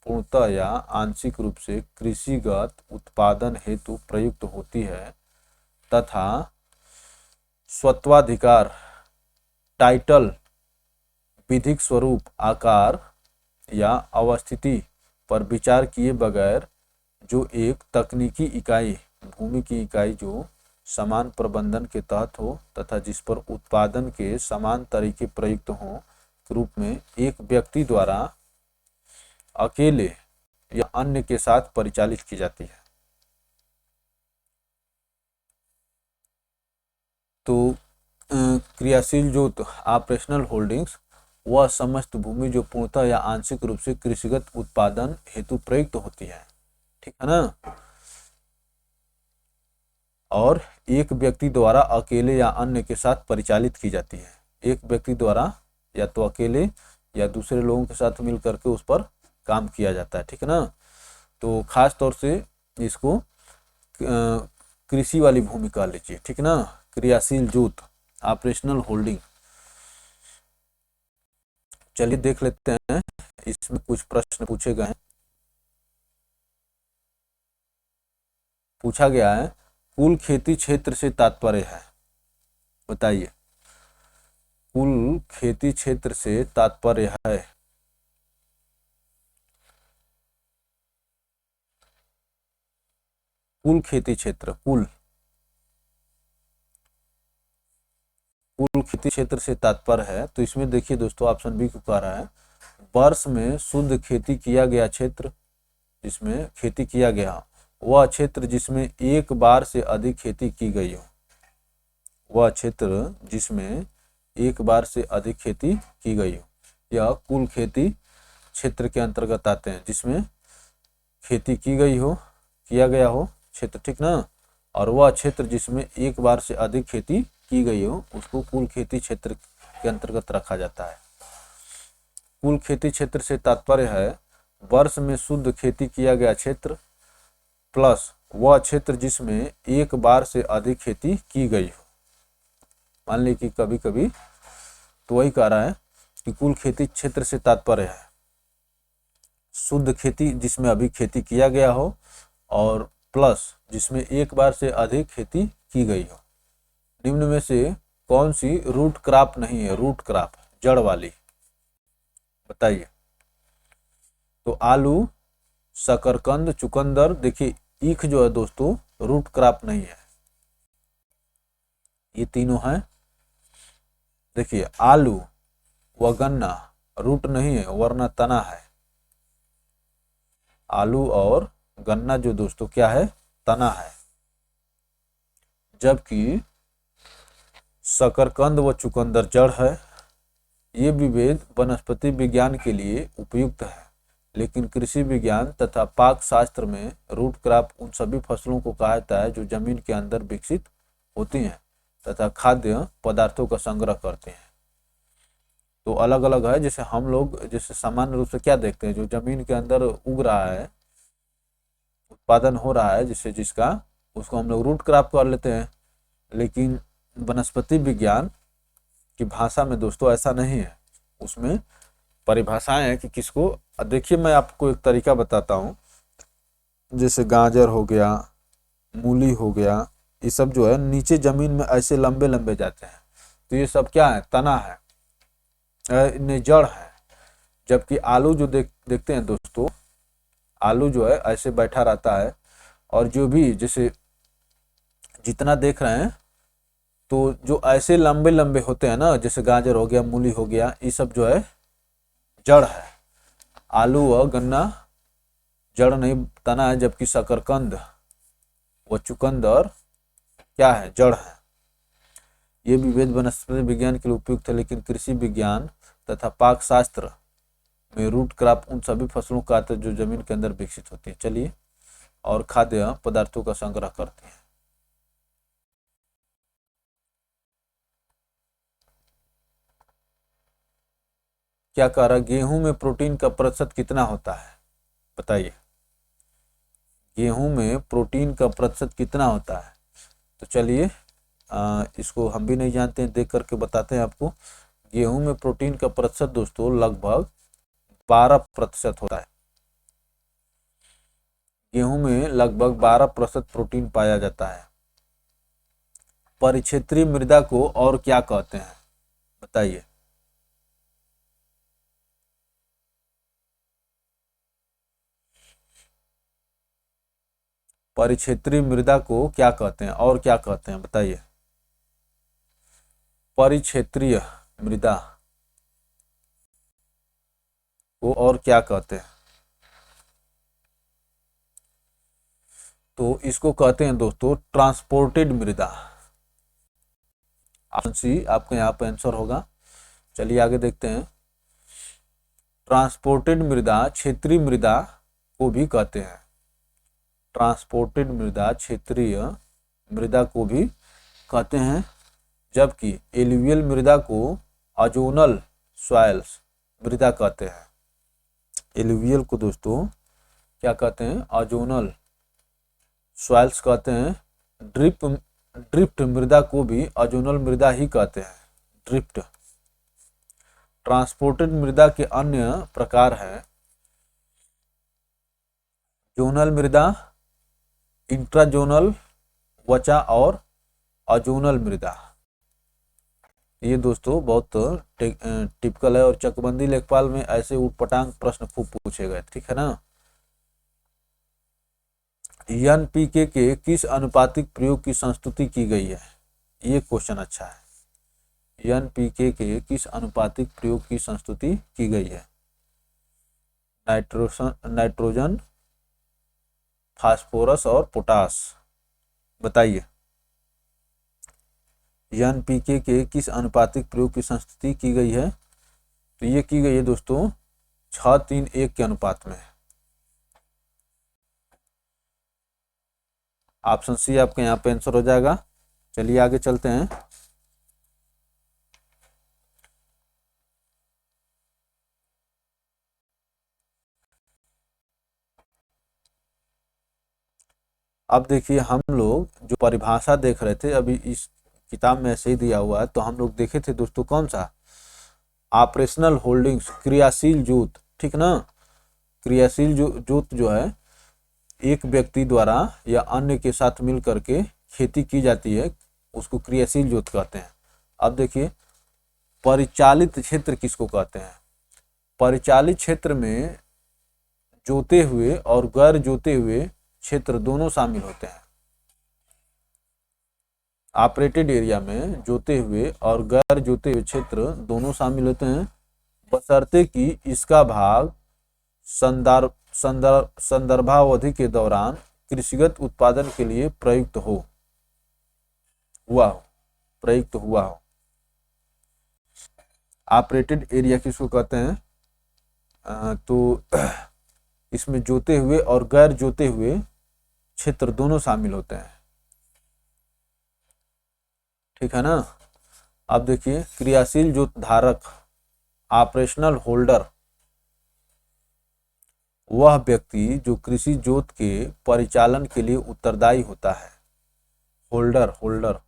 पूर्णतः या आंशिक रूप से कृषिगत उत्पादन हेतु प्रयुक्त होती है तथा स्वत्वाधिकार, टाइटल, विधिक स्वरूप, आकार या अवस्थिति पर विचार किए बगैर जो एक तकनीकी इकाई, भूमि की इकाई जो समान प्रबंधन के तहत हो तथा जिस पर उत्पादन के समान तरीके प्रयुक्त हों के रूप में एक व्यक्ति द्वारा अकेले या अन्य के साथ परिचालित की जाती है। तो क्रियाशील जोत ऑपरेशनल होल्डिंग्स वह समस्त भूमि जो पूर्णतः या आंशिक रूप से कृषिगत उत्पादन हेतु प्रयुक्त होती है। ठीक है ना? और एक व्यक्ति द्वारा अकेले या अन्य के साथ परिचालित की जाती है। एक व्यक्ति द्वारा या तो अकेले या दूसरे लोगों के साथ मिल करके उस पर काम किया जाता है। ठीक है ना? तो खास तौर से इसको कृषि वाली भूमि कह लीजिए। ठीक ना? क्रियाशील जोत ऑपरेशनल होल्डिंग। चलिए देख लेते हैं, इसमें कुछ प्रश्न पूछे गए हैं। पूछा गया है कुल खेती क्षेत्र से तात्पर्य है, बताइए। कुल खेती क्षेत्र से तात्पर्य है, कुल खेती क्षेत्र, कुल खेती क्षेत्र से तात्पर्य है। तो इसमें देखिए दोस्तों, ऑप्शन बी को कह रहा है वर्ष में शुद्ध खेती किया गया क्षेत्र, जिसमें खेती किया गया वह क्षेत्र जिसमें एक बार से अधिक खेती की गई हो, वह क्षेत्र जिसमें एक बार से अधिक खेती की गई हो, यह कुल खेती क्षेत्र के अंतर्गत आते हैं, जिसमें खेती की गई हो, किया गया हो क्षेत्र, ठीक ना। और वह क्षेत्र जिसमें एक बार से अधिक खेती की गई हो उसको कुल खेती क्षेत्र के अंतर्गत रखा जाता है। कुल खेती क्षेत्र से तात्पर्य है वर्ष में शुद्ध खेती किया गया क्षेत्र प्लस वह क्षेत्र जिसमें एक बार से अधिक खेती की गई हो। मान ली कि कभी कभी तो वही कह रहा है कि कुल खेती क्षेत्र से तात्पर्य है शुद्ध खेती जिसमें अभी खेती किया गया हो और प्लस जिसमें एक बार से अधिक खेती की गई हो। निम्न में से कौन सी रूट क्रॉप नहीं है, रूट क्रॉप जड़ वाली, बताइए। तो आलू, शकरकंद, चुकंदर, देखिए ईख जो है दोस्तों रूट क्रॉप नहीं है, ये तीनों हैं। देखिए आलू व गन्ना रूट नहीं है वरना तना है, आलू और गन्ना जो दोस्तों क्या है, तना है। जबकि शकरकंद व चुकंदर जड़ है। ये विभेद वनस्पति विज्ञान के लिए उपयुक्त है, लेकिन कृषि विज्ञान तथा पाक शास्त्र में रूट क्रॉप उन सभी फसलों को कहा जाता है जो जमीन के अंदर विकसित होती हैं तथा खाद्य पदार्थों का संग्रह करते हैं। तो अलग अलग है, जैसे हम लोग जैसे सामान्य रूप से क्या देखते हैं, जो जमीन के अंदर उग रहा है, उत्पादन हो रहा है जिससे जिसका, उसको हम लोग रूट क्रॉप कर लेते हैं। लेकिन वनस्पति विज्ञान की भाषा में दोस्तों ऐसा नहीं है, उसमें परिभाषाएं हैं कि किसको। देखिए मैं आपको एक तरीका बताता हूँ, जैसे गाजर हो गया, मूली हो गया, ये सब जो है नीचे जमीन में ऐसे लंबे लंबे जाते हैं, तो ये सब क्या है, तना है, इन्हें जड़ है। जबकि आलू जो देखते हैं दोस्तों, आलू जो है ऐसे बैठा रहता है, और जो भी जैसे जितना देख रहे हैं तो जो ऐसे लंबे लंबे होते हैं ना, जैसे गाजर हो गया, मूली हो गया, ये सब जो है जड़ है। आलू व गन्ना जड़ नहीं, तना है। जबकि शकरकंद व चुकंदर क्या है, जड़ है। ये विभेद वनस्पति विज्ञान के लिए उपयुक्त है, लेकिन कृषि विज्ञान तथा पाक शास्त्र में रूट क्रॉप उन सभी फसलों का आता है जो जमीन के अंदर विकसित होती है। चलिए, और खाद्य पदार्थों का संग्रह करते हैं। क्या कह रहा है, गेहूं में प्रोटीन का प्रतिशत कितना होता है, बताइए। गेहूं में प्रोटीन का प्रतिशत कितना होता है? तो चलिए इसको हम भी नहीं जानते हैं, देख करके बताते हैं आपको। गेहूं में प्रोटीन का प्रतिशत दोस्तों लगभग 12% होता है। गेहूं में लगभग 12% प्रोटीन पाया जाता है। परिक्षेत्रीय मृदा को और क्या कहते हैं, बताइए। परिक्षेत्रीय मृदा को क्या कहते हैं और क्या कहते हैं, बताइए। परिक्षेत्रीय मृदा को और क्या कहते हैं? तो इसको कहते हैं दोस्तों ट्रांसपोर्टेड मृदा। ऑप्शन सी आपके यहाँ पे आंसर होगा। चलिए आगे देखते हैं। ट्रांसपोर्टेड मृदा क्षेत्रीय मृदा को भी कहते हैं। ट्रांसपोर्टेड मृदा क्षेत्रीय मृदा को भी कहते हैं। जबकि एलुवियल मृदा को अजोनल सॉइल्स मृदा कहते हैं। एलुवियल को दोस्तों क्या कहते हैं, अजोनल सॉइल्स कहते हैं। ड्रिफ्ट मृदा को भी अजोनल मृदा ही कहते हैं। ड्रिफ्ट ट्रांसपोर्टेड मृदा के अन्य प्रकार हैं जोनल मृदा, इंट्राजोनल, वचा और अजोनल मृदा। ये दोस्तों बहुत टिपिकल है और चकबंदी लेखपाल में ऐसे उटपटांग प्रश्न खूब पूछे गए, ठीक है ना। एनपीके के किस अनुपातिक प्रयोग की संस्तुति की गई है, ये क्वेश्चन अच्छा है। एनपीके के किस अनुपातिक प्रयोग की संस्तुति की गई है? नाइट्रोजन, फास्फोरस और पोटास, बताइए। एनपीके के किस अनुपातिक प्रयोग की संस्तुति की गई है? तो ये की गई है दोस्तों 6:3:1 के अनुपात में। ऑप्शन सी आपके यहाँ पे आंसर हो जाएगा। चलिए आगे चलते हैं। अब देखिए, हम लोग जो परिभाषा देख रहे थे अभी इस किताब में ऐसे ही दिया हुआ है, तो हम लोग देखे थे दोस्तों कौन सा, ऑपरेशनल होल्डिंग्स, क्रियाशील जोत, ठीक ना। क्रियाशील जोत जो है एक व्यक्ति द्वारा या अन्य के साथ मिल करके खेती की जाती है, उसको क्रियाशील जोत कहते हैं। अब देखिए, परिचालित क्षेत्र किसको कहते हैं? परिचालित क्षेत्र में जोते हुए और गैर जोते हुए क्षेत्र दोनों शामिल होते हैं। ऑपरेटेड एरिया में जोते हुए और गैर जोते हुए क्षेत्र दोनों शामिल होते हैं, बशर्ते कि इसका भाग संदर्भावधि के दौरान कृषिगत उत्पादन के लिए प्रयुक्त हुआ हो। ऑपरेटेड एरिया किसको कहते हैं? तो इसमें जोते हुए और गैर जोते हुए क्षेत्र दोनों शामिल होते हैं, ठीक है ना। अब देखिए, क्रियाशील जोत धारक, ऑपरेशनल होल्डर, वह व्यक्ति जो कृषि जोत के परिचालन के लिए उत्तरदायी होता है। होल्डर,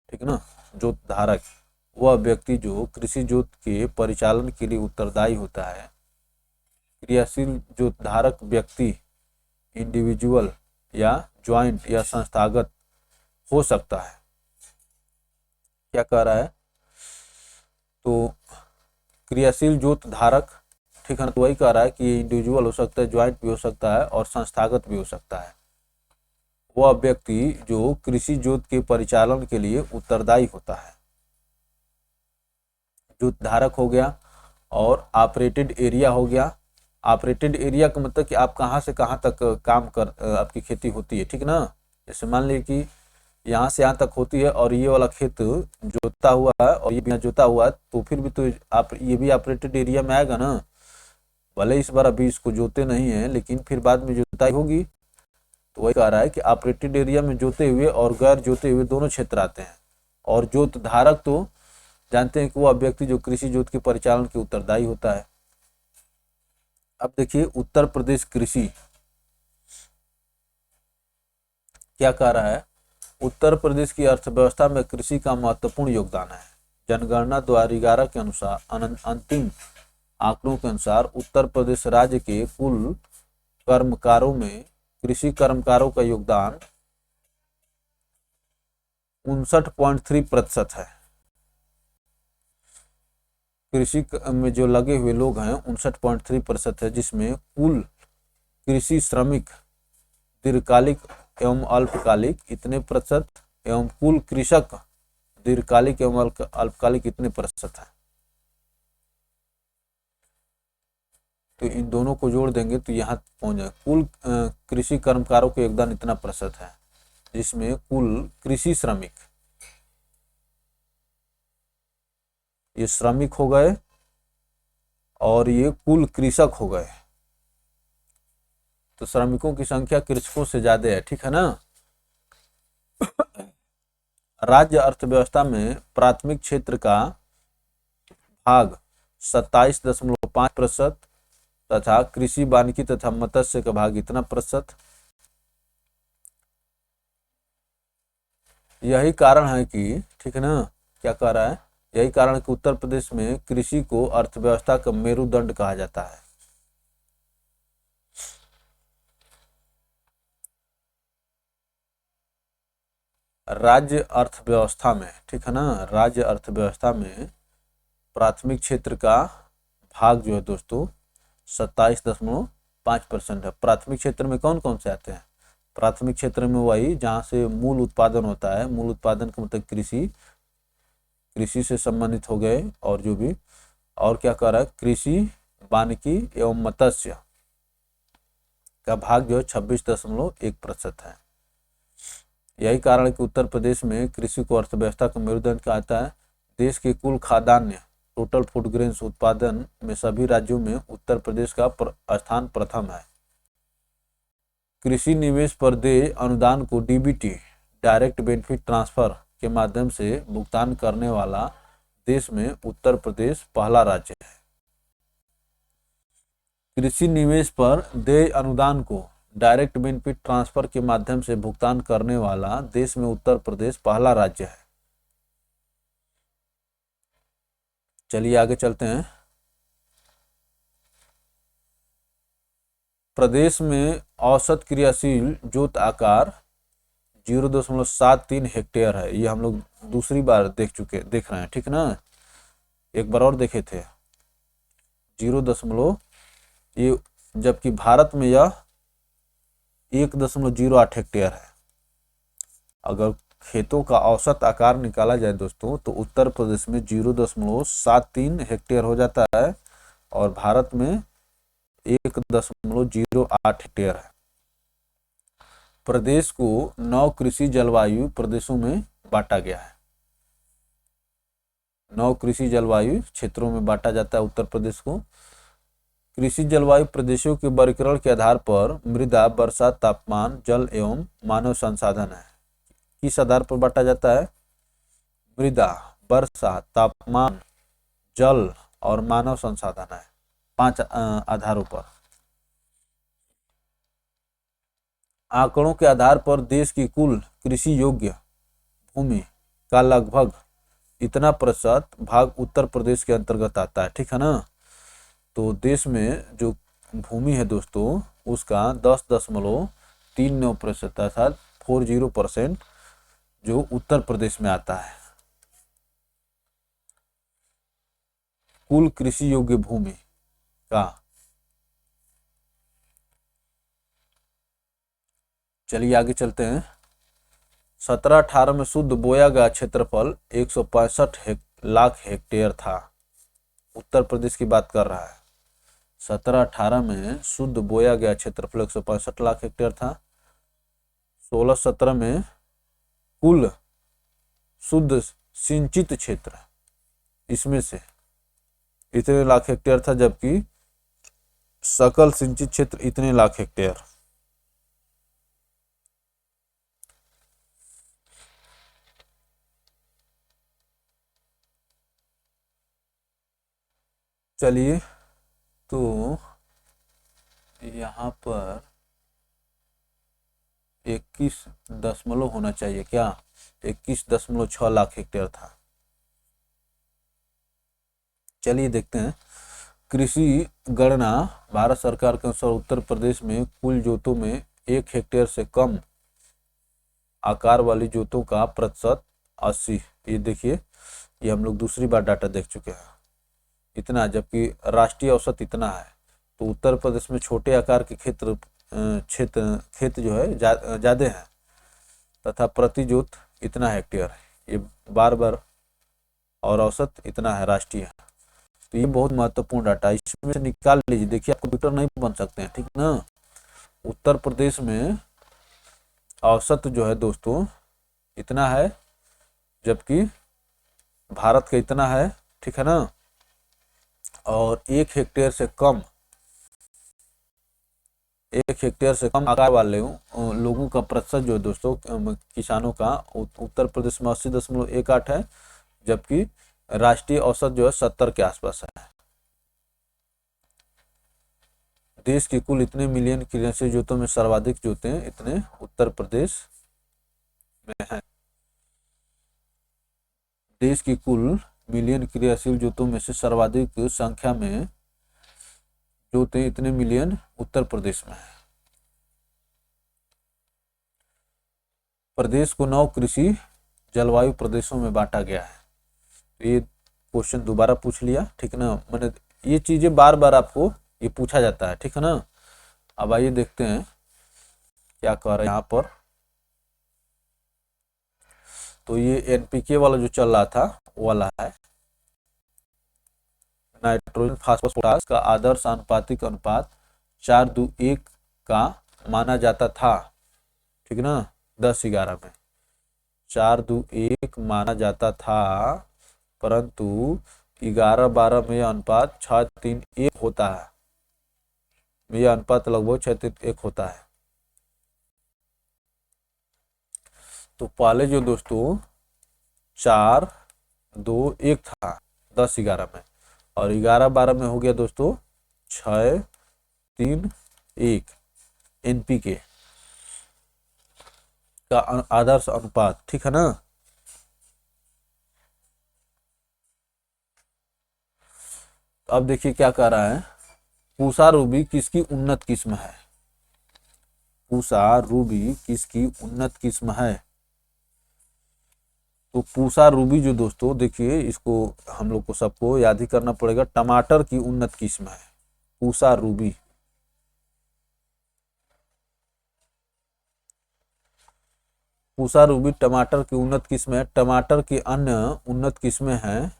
ठीक ना। जोत धारक, वह व्यक्ति जो कृषि जोत के परिचालन के लिए उत्तरदायी होता है। क्रियाशील जोत धारक व्यक्ति इंडिविजुअल या ज्वाइंट या संस्थागत हो सकता है। क्या कह रहा है? तो क्रियाशील जोत धारक, ठीक है ना, तो वही कह रहा है कि ये इंडिविजुअल हो सकता है, ज्वाइंट भी हो सकता है और संस्थागत भी हो सकता है। वह व्यक्ति जो कृषि जोत के परिचालन के लिए उत्तरदायी होता है। जोत धारक हो गया और ऑपरेटेड एरिया हो गया। ऑपरेटेड एरिया का मतलब कि आप कहाँ से कहाँ तक आपकी खेती होती है, ठीक ना। जैसे मान लीजिए कि यहाँ से यहाँ तक होती है और ये वाला खेत जोता हुआ है और ये बिना जोता हुआ है, तो फिर भी तो ये भी ऑपरेटेड एरिया में आएगा ना। भले इस बार अभी इसको जोते नहीं है, लेकिन फिर बाद में जोताई होगी। तो वही कह रहा है कि ऑपरेटेड एरिया में जोते हुए और गैर जोते हुए दोनों क्षेत्र आते हैं। और जोत धारक तो जानते हैं कि वह व्यक्ति जो कृषि जोत के परिचालन के उत्तरदायी होता है। अब देखिए, उत्तर प्रदेश कृषि क्या कह रहा है? उत्तर प्रदेश की अर्थव्यवस्था में कृषि का महत्वपूर्ण योगदान है। जनगणना 2011 के अनुसार, अंतिम आंकड़ों के अनुसार उत्तर प्रदेश राज्य के कुल कर्मकारों में कृषि कर्मकारों का योगदान 59.3% है। कृषि में जो लगे हुए लोग हैं 59.3% है, जिसमें कुल कृषि श्रमिक दीर्घकालिक एवं अल्पकालिक इतने प्रतिशत एवं कुल कृषक दीर्घकालिक एवं अल्पकालिक इतने प्रतिशत है। तो इन दोनों को जोड़ देंगे तो यहाँ पहुंच जाए, कुल कृषि कर्मकारों का योगदान इतना प्रतिशत है, जिसमें कुल कृषि श्रमिक, ये श्रमिक हो गए और ये कुल कृषक हो गए। तो श्रमिकों की संख्या कृषकों से ज्यादा है, ठीक है ना। राज्य अर्थव्यवस्था में प्राथमिक क्षेत्र का भाग 27.5% तथा कृषि वानिकी तथा मत्स्य का भाग इतना प्रतिशत। यही कारण है कि, ठीक है ना, क्या कह रहा है, यही कारण है कि उत्तर प्रदेश में कृषि को अर्थव्यवस्था का मेरुदंड कहा जाता है। राज्य अर्थव्यवस्था में, ठीक है ना, राज्य अर्थव्यवस्था में प्राथमिक क्षेत्र का भाग जो है दोस्तों 27.5% है। प्राथमिक क्षेत्र में कौन कौन से आते हैं? प्राथमिक क्षेत्र में वही जहाँ से मूल उत्पादन होता है, मूल उत्पादन का मतलब कृषि से संबंधित हो गए, और जो भी और क्या कर रहा है, कृषि, वानिकी एवं मत्स्य का भाग जो है 26.1% है। यही कारण है कि उत्तर प्रदेश में कृषि को अर्थव्यवस्था का मेरुदंड कहा जाता है। देश के कुल खाद्यान्न टोटल फूड ग्रेन्स उत्पादन में सभी राज्यों में उत्तर प्रदेश का स्थान प्रथम है। कृषि निवेश पर देय अनुदान को डीबीटी डायरेक्ट बेनिफिट ट्रांसफर के माध्यम से भुगतान करने वाला देश में उत्तर प्रदेश पहला राज्य है। कृषि निवेश पर देय अनुदान को डायरेक्ट बेनिफिट ट्रांसफर के माध्यम से भुगतान करने वाला देश में उत्तर प्रदेश पहला राज्य है। चलिए आगे चलते हैं। प्रदेश में औसत क्रियाशील जोत आकार 0.73 हेक्टेयर है। ये हम लोग दूसरी बार देख रहे हैं, ठीक ना। एक बार और देखे थे 0 ये, जबकि भारत में यह 1.08 हेक्टेयर है। अगर खेतों का औसत आकार निकाला जाए दोस्तों तो उत्तर प्रदेश में 0.73 हेक्टेयर हो जाता है और भारत में 1.08 हेक्टेयर है। प्रदेश को 9 कृषि जलवायु प्रदेशों में बांटा गया है। 9 कृषि जलवायु क्षेत्रों में बांटा जाता है उत्तर प्रदेश को। कृषि जलवायु प्रदेशों के वर्गीकरण के आधार पर मृदा, वर्षा, तापमान, जल एवं मानव संसाधन है। किस आधार पर बांटा जाता है? मृदा, वर्षा, तापमान, जल और मानव संसाधन है, 5 आधारों पर। आंकड़ों के आधार पर देश की कुल कृषि योग्य भूमि का लगभग इतना प्रतिशत भाग उत्तर प्रदेश के अंतर्गत आता है, ठीक है ना। तो देश में जो भूमि है दोस्तों उसका 10.39% अर्थात 40% जो उत्तर प्रदेश में आता है। कुल कृषि योग्य भूमि का, चलिए आगे चलते हैं। 17-18 में शुद्ध बोया गया क्षेत्रफल 165 लाख हेक्टेयर था। उत्तर प्रदेश की बात कर रहा है। 17-18 में शुद्ध बोया गया क्षेत्रफल 165 लाख हेक्टेयर था। 16-17 में कुल शुद्ध सिंचित क्षेत्र इसमें से इतने लाख हेक्टेयर था, जबकि सकल सिंचित क्षेत्र इतने लाख हेक्टेयर। चलिए तो यहाँ पर 21 होना चाहिए क्या? 21.6 लाख हेक्टेयर था। चलिए देखते हैं। कृषि गणना भारत सरकार के अनुसार उत्तर प्रदेश में कुल जोतों में 1 हेक्टेयर से कम आकार वाली जोतों का प्रतिशत 80। ये देखिए, ये हम लोग दूसरी बार डाटा देख चुके हैं इतना, जबकि राष्ट्रीय औसत इतना है। तो उत्तर प्रदेश में छोटे आकार के खेत जो है ज़्यादा हैं तथा प्रति जोत इतना हेक्टेयर है, ये बार और औसत इतना है राष्ट्रीय। तो ये बहुत महत्वपूर्ण डाटा, इसमें से निकाल लीजिए। देखिए, आप कंप्यूटर नहीं बन सकते हैं, ठीक ना। उत्तर प्रदेश में औसत जो है दोस्तों इतना है, जबकि भारत का इतना है, ठीक है ना। और 1 हेक्टेयर से कम आकार वाले लोगों का प्रतिशत जो है दोस्तों किसानों का उत्तर प्रदेश में 80.18 है, जबकि राष्ट्रीय औसत जो है 70 के आसपास है। देश की कुल इतने मिलियन कृषि जोतों में सर्वाधिक जोतें इतने उत्तर प्रदेश में हैं। देश की कुल मिलियन क्रियाशील जूतों में से सर्वाधिक संख्या में जूते इतने मिलियन उत्तर प्रदेश में है। प्रदेश को 9 कृषि जलवायु प्रदेशों में बांटा गया है। तो ये क्वेश्चन दोबारा पूछ लिया, ठीक है ना। मैंने ये चीजें बार बार आपको ये पूछा जाता है, ठीक है ना। अब आइए देखते हैं क्या कह रहे हैं यहाँ पर। तो ये एनपीके वाला जो चल रहा था वो वाला है, नाइट्रोजन फास्फोरस पोटास का आदर्श आनुपातिक अनुपात 4:1 का माना जाता था, ठीक ना। 10-11 में 4:1 माना जाता था, परंतु 11-12 में यह अनुपात 6:3:1 होता है। यह अनुपात लगभग 6:3:1 होता है। तो पहले जो दोस्तों 4:2:1 था 10-11 में, और 11-12 में हो गया दोस्तों 6:3:1 एनपीके का आदर्श अनुपात, ठीक है ना। अब देखिए क्या कह रहा है, पूसा रूबी किसकी उन्नत किस्म है। पूसा रूबी किसकी उन्नत किस्म है। तो पूसा रूबी जो दोस्तों देखिए, इसको हम लोग को सबको याद ही करना पड़ेगा, टमाटर की उन्नत किस्म है पूसा रूबी। पूसा रूबी टमाटर की उन्नत किस्म है। टमाटर की अन्य उन्नत किस्में हैं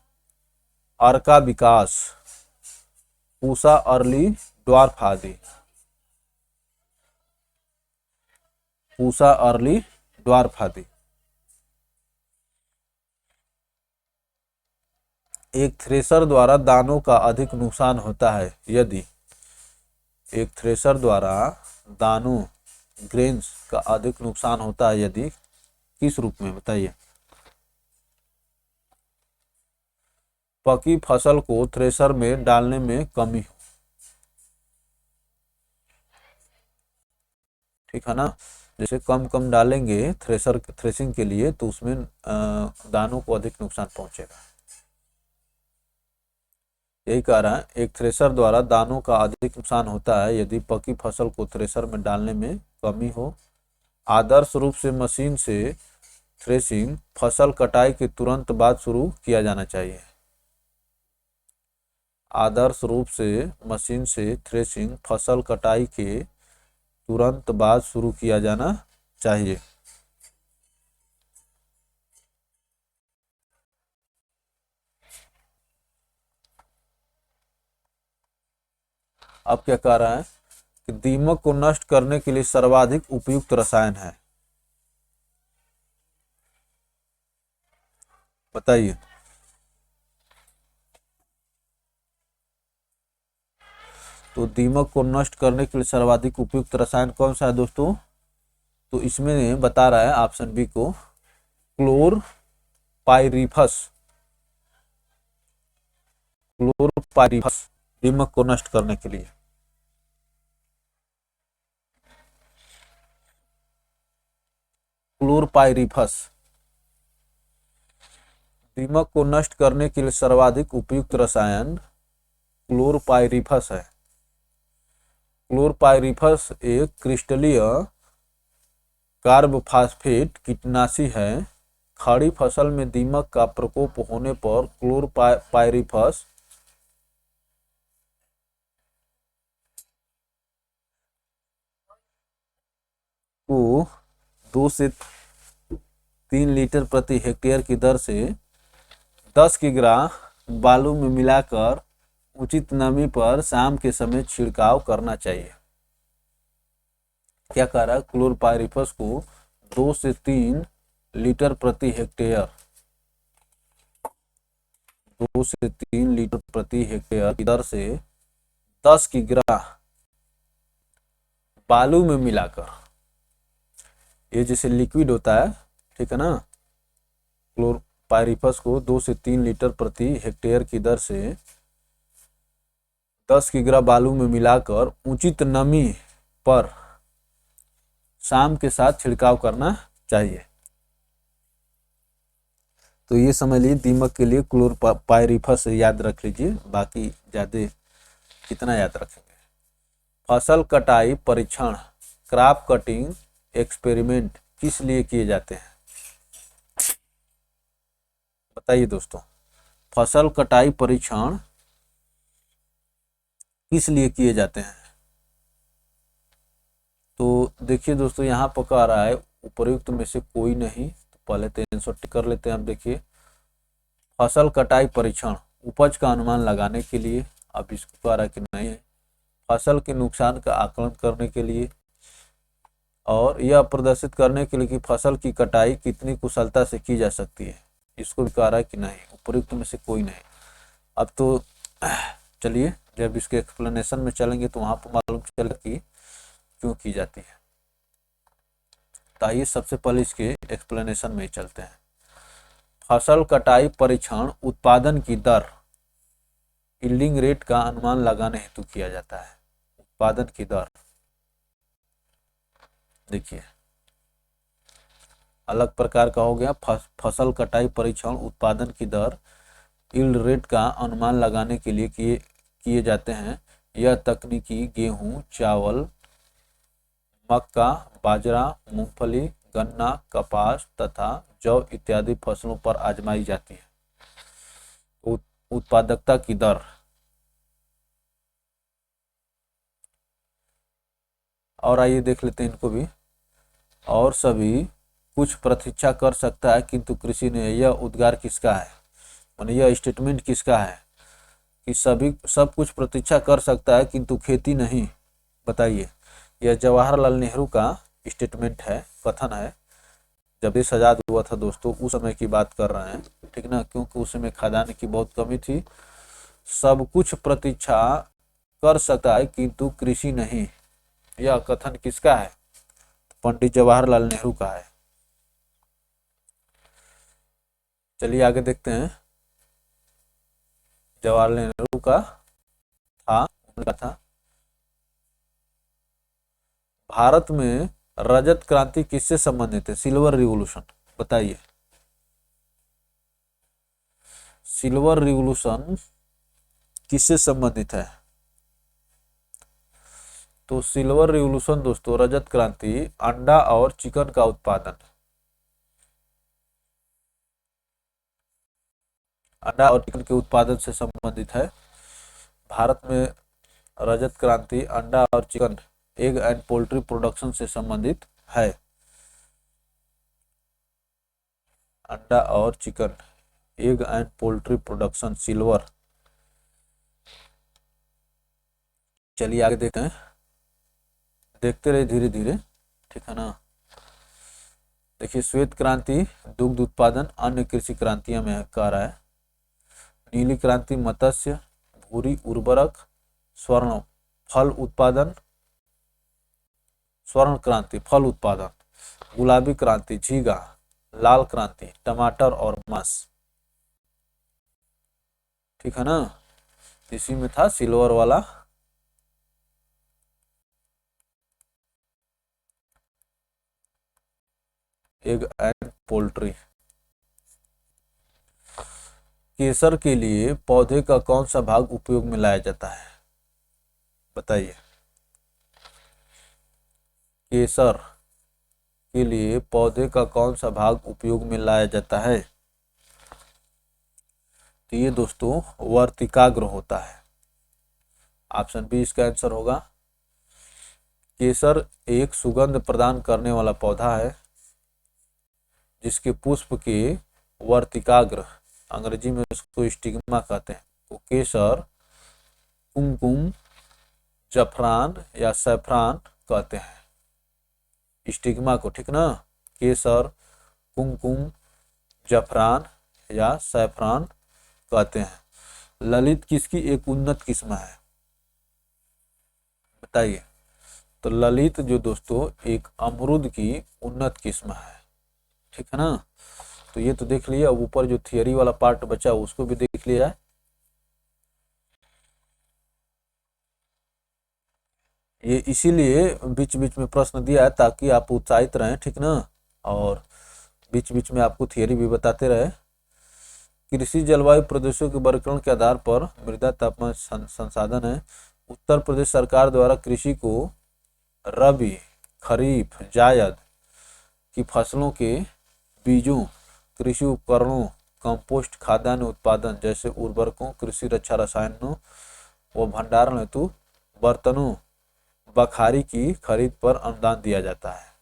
अर्का विकास, पूसा अर्ली ड्वार्फ आदि। पूसा अर्ली ड्वार्फ आदि। एक थ्रेशर द्वारा दानों का अधिक नुकसान होता है यदि। एक थ्रेशर द्वारा दानों ग्रेन्स का अधिक नुकसान होता है यदि किस रूप में, बताइए। पकी फसल को थ्रेशर में डालने में कमी हो, ठीक है ना। जैसे कम कम डालेंगे थ्रेसिंग के लिए तो उसमें दानों को अधिक नुकसान पहुंचेगा। यही कह रहा है, एक थ्रेशर द्वारा दानों का अधिक नुकसान होता है यदि पकी फसल को थ्रेशर में डालने में कमी हो। आदर्श रूप से मशीन से थ्रेसिंग फसल कटाई के तुरंत बाद शुरू किया जाना चाहिए। आदर्श रूप से मशीन से थ्रेसिंग फसल कटाई के तुरंत बाद शुरू किया जाना चाहिए। अब क्या कह रहा है कि दीमक को नष्ट करने के लिए सर्वाधिक उपयुक्त रसायन है, बताइए। तो दीमक को नष्ट करने के लिए सर्वाधिक उपयुक्त रसायन कौन सा है दोस्तों। तो इसमें बता रहा है ऑप्शन बी को, क्लोरपाइरीफस। क्लोरपाइरीफस दीमक को नष्ट करने के लिए। क्लोरपाइरीफस दीमक को नष्ट करने के लिए सर्वाधिक उपयुक्त रसायन क्लोरपाइरीफस है। क्लोरपाइरीफस एक क्रिस्टलीय कार्बोफॉस्फेट कीटनाशी है। खड़ी फसल में दीमक का प्रकोप होने पर क्लोरपाइरीफस को 2 से 3 लीटर प्रति हेक्टेयर की दर से 10 किग्रा बालू में मिलाकर उचित नमी पर शाम के समय छिड़काव करना चाहिए। क्या कह रहा है, क्लोरपाइरीफस को 2 से 3 लीटर प्रति हेक्टेयर 2 से 3 लीटर प्रति हेक्टेयर की दर से 10 किग्रा बालू में मिलाकर, ये जैसे लिक्विड होता है, ठीक है ना। क्लोरपाइरीफस को 2 से 3 लीटर प्रति हेक्टेयर की दर से 10 किग्रा बालू में मिलाकर उचित नमी पर शाम के साथ छिड़काव करना चाहिए। तो ये समझ लीजिए दीमक के लिए क्लोरपाइरिफस याद रख लीजिए, बाकी ज़्यादा कितना याद रखेंगे। फसल कटाई परीक्षण क्रॉप कटिंग एक्सपेरिमेंट किस लिए किए जाते हैं, बताइए दोस्तों। फसल कटाई परीक्षण किस लिए किए जाते हैं? तो देखिए दोस्तों, यहाँ पर कह रहा है उपयुक्त में से कोई नहीं, तो पहले तो आंसर टिक कर लेते हैं। अब देखिए फसल कटाई परीक्षण उपज का अनुमान लगाने के लिए, अब इसको कह रहा है कि नहीं है, फसल के नुकसान का आकलन करने के लिए, और यह प्रदर्शित करने के लिए कि फसल की कटाई कितनी कुशलता से की जा सकती है, इसको भी कह रहा है कि नहीं, उपयुक्त में से कोई नहीं। अब तो चलिए जब इसके एक्सप्लेनेशन में चलेंगे तो वहाँ पर मालूम चलेगा कि क्यों की जाती है। तो आइए सबसे पहले इसके एक्सप्लेनेशन में चलते हैं। फसल कटाई परीक्षण उत्पादन की दर यील्डिंग रेट का अनुमान लगाने हेतु किया जाता है। उत्पादन की दर देखिए अलग प्रकार का हो गया। फसल कटाई परीक्षण उत्पादन की दर यील्ड रेट का अनुमान लगाने के लिए किए जाते हैं। यह तकनीकी गेहूं, चावल, मक्का, बाजरा, मूंगफली, गन्ना, कपास तथा जौ इत्यादि फसलों पर आजमाई जाती है। उत्पादकता की दर, और आइए देख लेते हैं इनको भी। और सभी कुछ प्रतीक्षा कर सकता है किंतु कृषि ने, यह उद्गार किसका है, माने यह स्टेटमेंट किसका है कि सब कुछ प्रतीक्षा कर सकता है किंतु खेती नहीं, बताइए। यह जवाहरलाल नेहरू का स्टेटमेंट है, कथन है। जब देश आज़ाद हुआ था दोस्तों, उस समय की बात कर रहे हैं, ठीक ना, क्योंकि उस समय खाद्यान्न की बहुत कमी थी। सब कुछ प्रतीक्षा कर सकता है किंतु कृषि नहीं, यह कथन किसका है, पंडित जवाहरलाल नेहरू का है। चलिए आगे देखते हैं। जवाहरलाल नेहरू का था, उनका था। भारत में रजत क्रांति किससे संबंधित है, सिल्वर रिवॉल्यूशन, बताइए। सिल्वर रिवॉल्यूशन किससे संबंधित है? तो सिल्वर रिवॉल्यूशन दोस्तों, रजत क्रांति अंडा और चिकन का उत्पादन, अंडा और चिकन के उत्पादन से संबंधित है। भारत में रजत क्रांति अंडा और chicken, egg and poultry production से संबंधित है। अंडा और chicken, egg and poultry production, silver. चलिए आगे देखते हैं, देखते रहे धीरे धीरे, ठीक है ना। देखिए श्वेत क्रांति दुग्ध उत्पादन, अन्य कृषि क्रांतियों में कह रहा है। नीली क्रांति मत्स्य, भूरी उर्वरक, स्वर्ण फल उत्पादन, स्वर्ण क्रांति फल उत्पादन, गुलाबी क्रांति झींगा, लाल क्रांति टमाटर और मांस, ठीक है ना। इसी में था सिल्वर वाला। Egg and poultry. केसर के लिए पौधे का कौन सा भाग उपयोग में लाया जाता है, बताइए। केसर के लिए पौधे का कौन सा भाग उपयोग में लाया जाता है? तो ये दोस्तों वर्तिकाग्र होता है। ऑप्शन बी इसका आंसर होगा। केसर एक सुगंध प्रदान करने वाला पौधा है जिसके पुष्प के वर्तिकाग्र, अंग्रेजी में उसको स्टिग्मा कहते हैं। तो केसर, कुमकुम, जफरान या सैफरान कहते हैं स्टिग्मा को, ठीक ना। केसर, कुमकुम, जफरान या सैफरान कहते हैं। ललित किसकी एक उन्नत किस्म है, बताइए। तो ललित जो दोस्तों एक अमरूद की उन्नत किस्म है, ठीक है ना। तो ये तो देख लिया। अब ऊपर जो थियरी वाला पार्ट बचा उसको भी देख लिया जाए। ये इसीलिए बीच बीच में प्रश्न दिया है ताकि आप उत्साहित रहें, ठीक ना, और बीच बीच में आपको थियरी भी बताते रहे। कृषि जलवायु प्रदेशों के वर्गीकरण के आधार पर मृदा तापमान संसाधन है। उत्तर प्रदेश सरकार द्वारा कृषि को रबी, खरीफ, जायद की फसलों के बीजों, कृषि उपकरणों, कंपोस्ट, खाद्यान्न उत्पादन जैसे उर्वरकों, कृषि रक्षा रसायनों व भंडारण हेतु बर्तनों, बखारी की खरीद पर अनुदान दिया जाता है।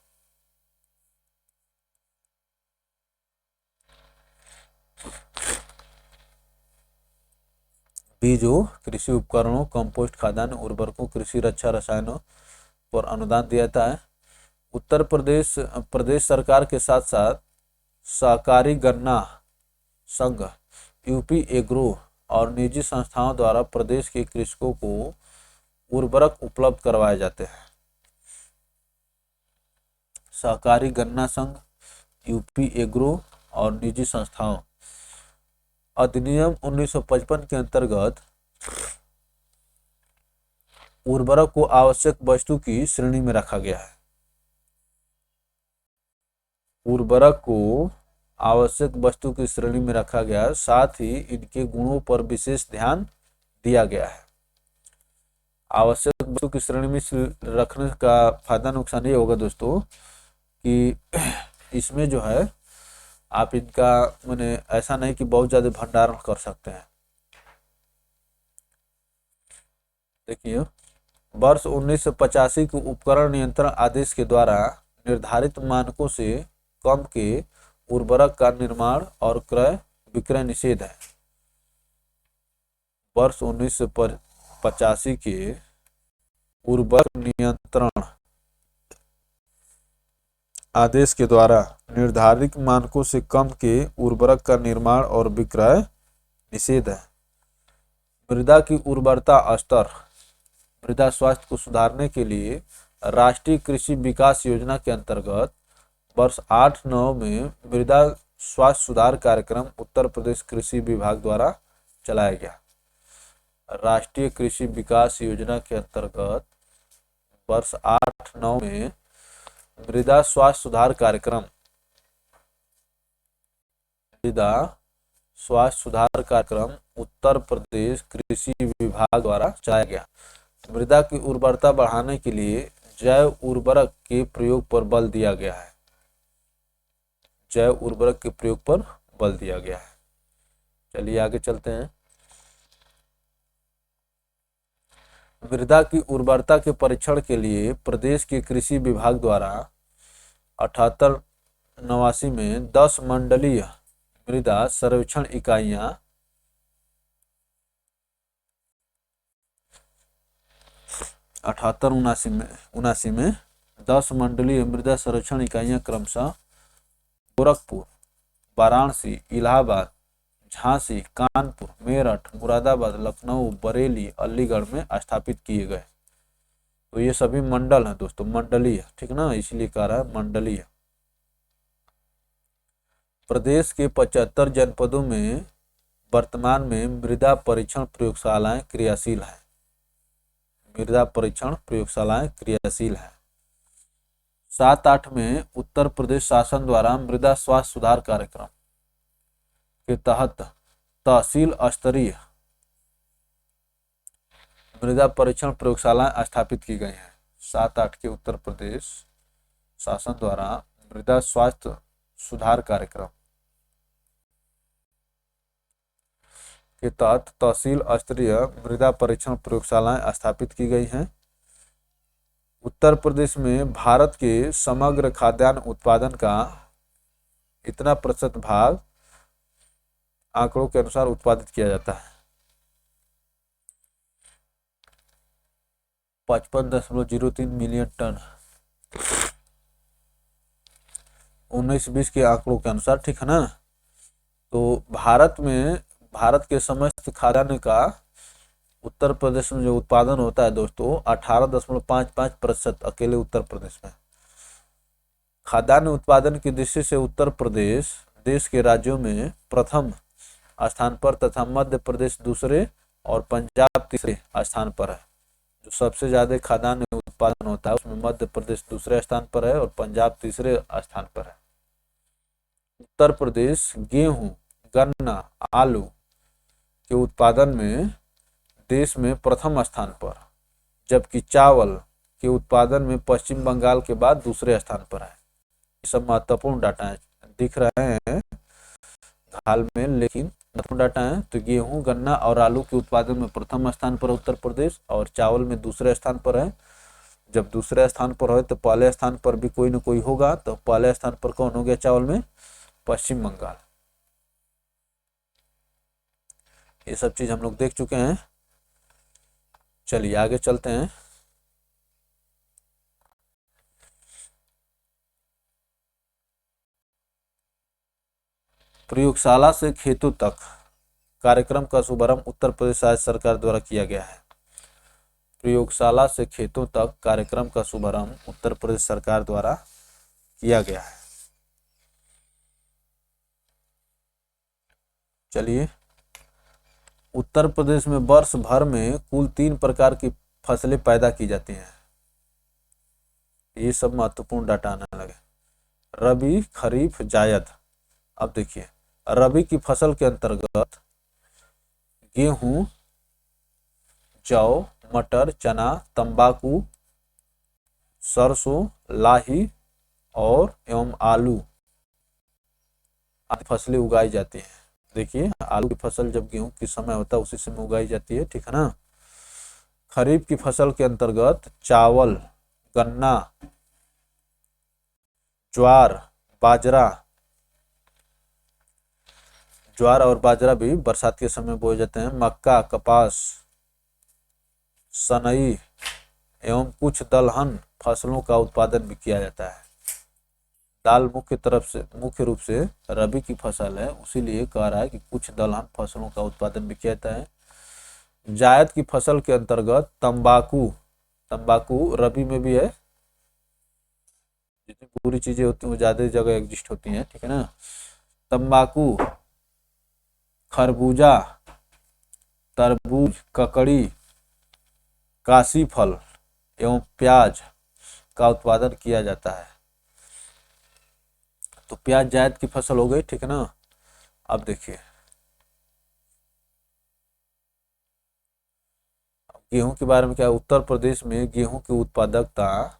बीजों, कृषि उपकरणों, कंपोस्ट, खाद्यान्न, उर्वरकों, कृषि रक्षा रसायनों पर अनुदान दिया जाता है। उत्तर प्रदेश सरकार के साथ साथ सहकारी गन्ना संघ, यूपी एग्रो और निजी संस्थाओं द्वारा प्रदेश के कृषकों को उर्वरक उपलब्ध करवाए जाते हैं। सहकारी गन्ना संघ, यूपी एग्रो और निजी संस्थाओं। अधिनियम 1955 के अंतर्गत उर्वरक को आवश्यक वस्तु की श्रेणी में रखा गया है। उर्वरक को आवश्यक वस्तु की श्रेणी में रखा गया है, साथ ही इनके गुणों पर विशेष ध्यान दिया गया है। आवश्यक वस्तु की श्रेणी में रखने का फायदा नुकसान ये होगा दोस्तों कि इसमें जो है आप इनका मैंने ऐसा नहीं कि बहुत ज़्यादा भंडारण कर सकते हैं। देखिए, वर्ष 1985 के उपकरण नियंत्रण आदेश के द्वारा निर्धारित मानकों से कम के उर्वरक का निर्माण और क्रय विक्रय निषेध है। वर्ष 1985 के उर्वरक नियंत्रण आदेश के द्वारा निर्धारित मानकों से कम के उर्वरक का निर्माण और विक्रय निषेध है। मृदा की उर्वरता स्तर, मृदा स्वास्थ्य को सुधारने के लिए राष्ट्रीय कृषि विकास योजना के अंतर्गत वर्ष 8-9 में मृदा स्वास्थ्य सुधार कार्यक्रम उत्तर प्रदेश कृषि विभाग द्वारा चलाया गया। राष्ट्रीय कृषि विकास योजना के अंतर्गत वर्ष 8-9 में मृदा स्वास्थ्य सुधार कार्यक्रम, मृदा स्वास्थ्य सुधार कार्यक्रम उत्तर प्रदेश कृषि विभाग द्वारा चलाया गया। मृदा की उर्वरता बढ़ाने के लिए जैव उर्वरक के प्रयोग पर बल दिया गया है। जैव उर्वरक के प्रयोग पर बल दिया गया है। चलिए आगे चलते हैं। मृदा की उर्वरता के परीक्षण के लिए प्रदेश के कृषि विभाग द्वारा 78-89 में 10 मंडलीय मृदा सर्वेक्षण इकाइयां 78-79 में 10 मंडलीय मृदा सर्वेक्षण इकाइयां क्रमशः गोरखपुर, वाराणसी, इलाहाबाद, झांसी, कानपुर, मेरठ, मुरादाबाद, लखनऊ, बरेली, अलीगढ़ में स्थापित किए गए। तो ये सभी मंडल हैं दोस्तों, मंडलीय, ठीक ना, इसलिए कह रहा है मंडलीय। प्रदेश के 75 जनपदों में वर्तमान में मृदा परीक्षण प्रयोगशालाएं क्रियाशील हैं। मृदा परीक्षण प्रयोगशालाएं क्रियाशील हैं। 7-8 में उत्तर प्रदेश शासन द्वारा मृदा स्वास्थ्य सुधार कार्यक्रम के तहत तहसील स्तरीय मृदा परीक्षण प्रयोगशालाएं स्थापित की गई हैं। 7-8 के उत्तर प्रदेश शासन द्वारा मृदा स्वास्थ्य सुधार कार्यक्रम के तहत तहसील स्तरीय मृदा परीक्षण प्रयोगशालाएं स्थापित की गई हैं। उत्तर प्रदेश में भारत के समग्र खाद्यान्न उत्पादन का इतना प्रतिशत भाग आंकड़ों के अनुसार उत्पादित किया जाता है। 55.03 मिलियन टन 19-20 के आंकड़ों के अनुसार, ठीक है ना। तो भारत के समस्त खाद्यान्न का उत्तर प्रदेश में जो उत्पादन होता है दोस्तों 18.55% अकेले उत्तर प्रदेश में। खाद्यान्न उत्पादन की दृष्टि से उत्तर प्रदेश देश के राज्यों में प्रथम स्थान पर तथा मध्य प्रदेश दूसरे और पंजाब तीसरे स्थान पर है। जो सबसे ज्यादा खाद्यान्न उत्पादन होता है उसमें मध्य प्रदेश दूसरे स्थान पर है और पंजाब तीसरे स्थान पर है। उत्तर प्रदेश गेहूं, गन्ना, आलू के उत्पादन में देश में प्रथम स्थान पर, जबकि चावल के उत्पादन में पश्चिम बंगाल के बाद दूसरे स्थान पर है। ये सब महत्वपूर्ण डाटा है, दिख रहे हैं हाल में, लेकिन महत्वपूर्ण डाटा है। तो गेहूं, गन्ना और आलू के उत्पादन में प्रथम स्थान पर उत्तर प्रदेश और चावल में दूसरे स्थान पर है। जब दूसरे स्थान पर है तो पहले स्थान पर भी कोई न कोई होगा, तो पहले स्थान पर कौन हो गया चावल में? पश्चिम बंगाल। ये सब चीज हम लोग देख चुके हैं। चलिए आगे चलते हैं। प्रयोगशाला से खेतों तक कार्यक्रम का शुभारंभ उत्तर प्रदेश राज्य सरकार द्वारा किया गया है। प्रयोगशाला से खेतों तक कार्यक्रम का शुभारंभ उत्तर प्रदेश सरकार द्वारा किया गया है। चलिए, उत्तर प्रदेश में वर्ष भर में कुल 3 प्रकार की फसलें पैदा की जाती हैं। ये सब महत्वपूर्ण डाटा आने लगे। रबी, खरीफ, जायद। अब देखिए, रबी की फसल के अंतर्गत गेहूं, जौ, मटर, चना, तंबाकू, सरसों, लाही और एवं आलू आदि फसलें उगाई जाती हैं। देखिए, आलू की फसल जब गेहूं की समय होता है उसी समय उगाई जाती है, ठीक है ना। खरीफ की फसल के अंतर्गत चावल, गन्ना, ज्वार, बाजरा, ज्वार और बाजरा भी बरसात के समय बोए जाते हैं। मक्का, कपास, सनई एवं कुछ दलहन फसलों का उत्पादन भी किया जाता है। दाल मुख्य रूप से रबी की फसल है, उसीलिए कह रहा है कि कुछ दलहन फसलों का उत्पादन भी किया जाता है। जायद की फसल के अंतर्गत तंबाकू रबी में भी है। जितनी पूरी चीजें होती हैं वो ज्यादा जगह एग्जिस्ट होती हैं, ठीक है ना। तंबाकू, खरबूजा, तरबूज, ककड़ी, काशी फल एवं प्याज का उत्पादन किया जाता है। तो प्याज जायद की फसल हो गई, ठीक है ना। अब देखिए, गेहूं के बारे में क्या है। उत्तर प्रदेश में गेहूं की उत्पादकता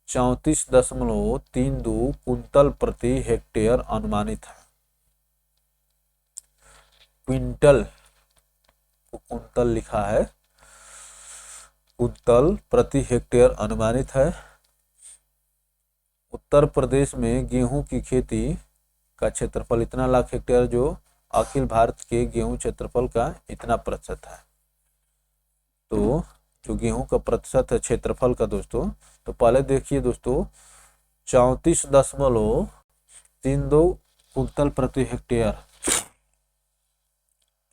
34.32 कुंतल प्रति हेक्टेयर अनुमानित है। क्विंटल को कुंतल लिखा है, कुंतल प्रति हेक्टेयर अनुमानित है। उत्तर प्रदेश में गेहूं की खेती का क्षेत्रफल इतना लाख हेक्टेयर, जो अखिल भारत के गेहूं क्षेत्रफल का इतना प्रतिशत है। तो जो गेहूं का प्रतिशत है क्षेत्रफल का दोस्तों, तो पहले देखिए दोस्तों, 34.32 कुंतल प्रति हेक्टेयर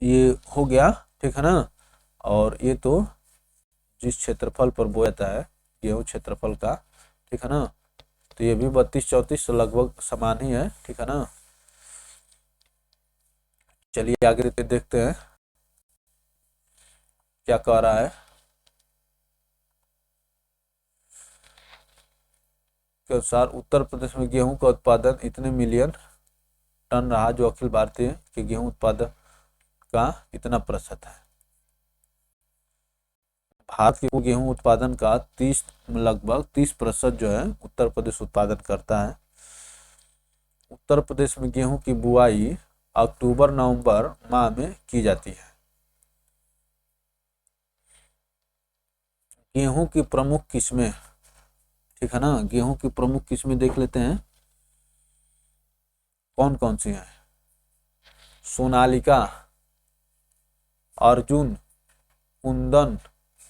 ये हो गया, ठीक है ना। और ये तो जिस क्षेत्रफल पर बोया जाता है गेहूं क्षेत्रफल का, ठीक है ना। तो ये भी 32-34 लगभग समान ही है, ठीक है ना। चलिए आगे देखते हैं क्या कह रहा है। के अनुसार उत्तर प्रदेश में गेहूं का उत्पादन इतने मिलियन टन रहा, जो अखिल भारतीय के गेहूं उत्पादन का इतना प्रतिशत है। भारत के गेहूं उत्पादन का लगभग 30% जो है उत्तर प्रदेश उत्पादन करता है। उत्तर प्रदेश में गेहूं की बुआई अक्टूबर-नवंबर माह में की जाती है। गेहूं की प्रमुख किस्में, ठीक है ना। गेहूं की प्रमुख किस्में देख लेते हैं कौन कौन सी हैं। सोनालिका, अर्जुन, कुंदन,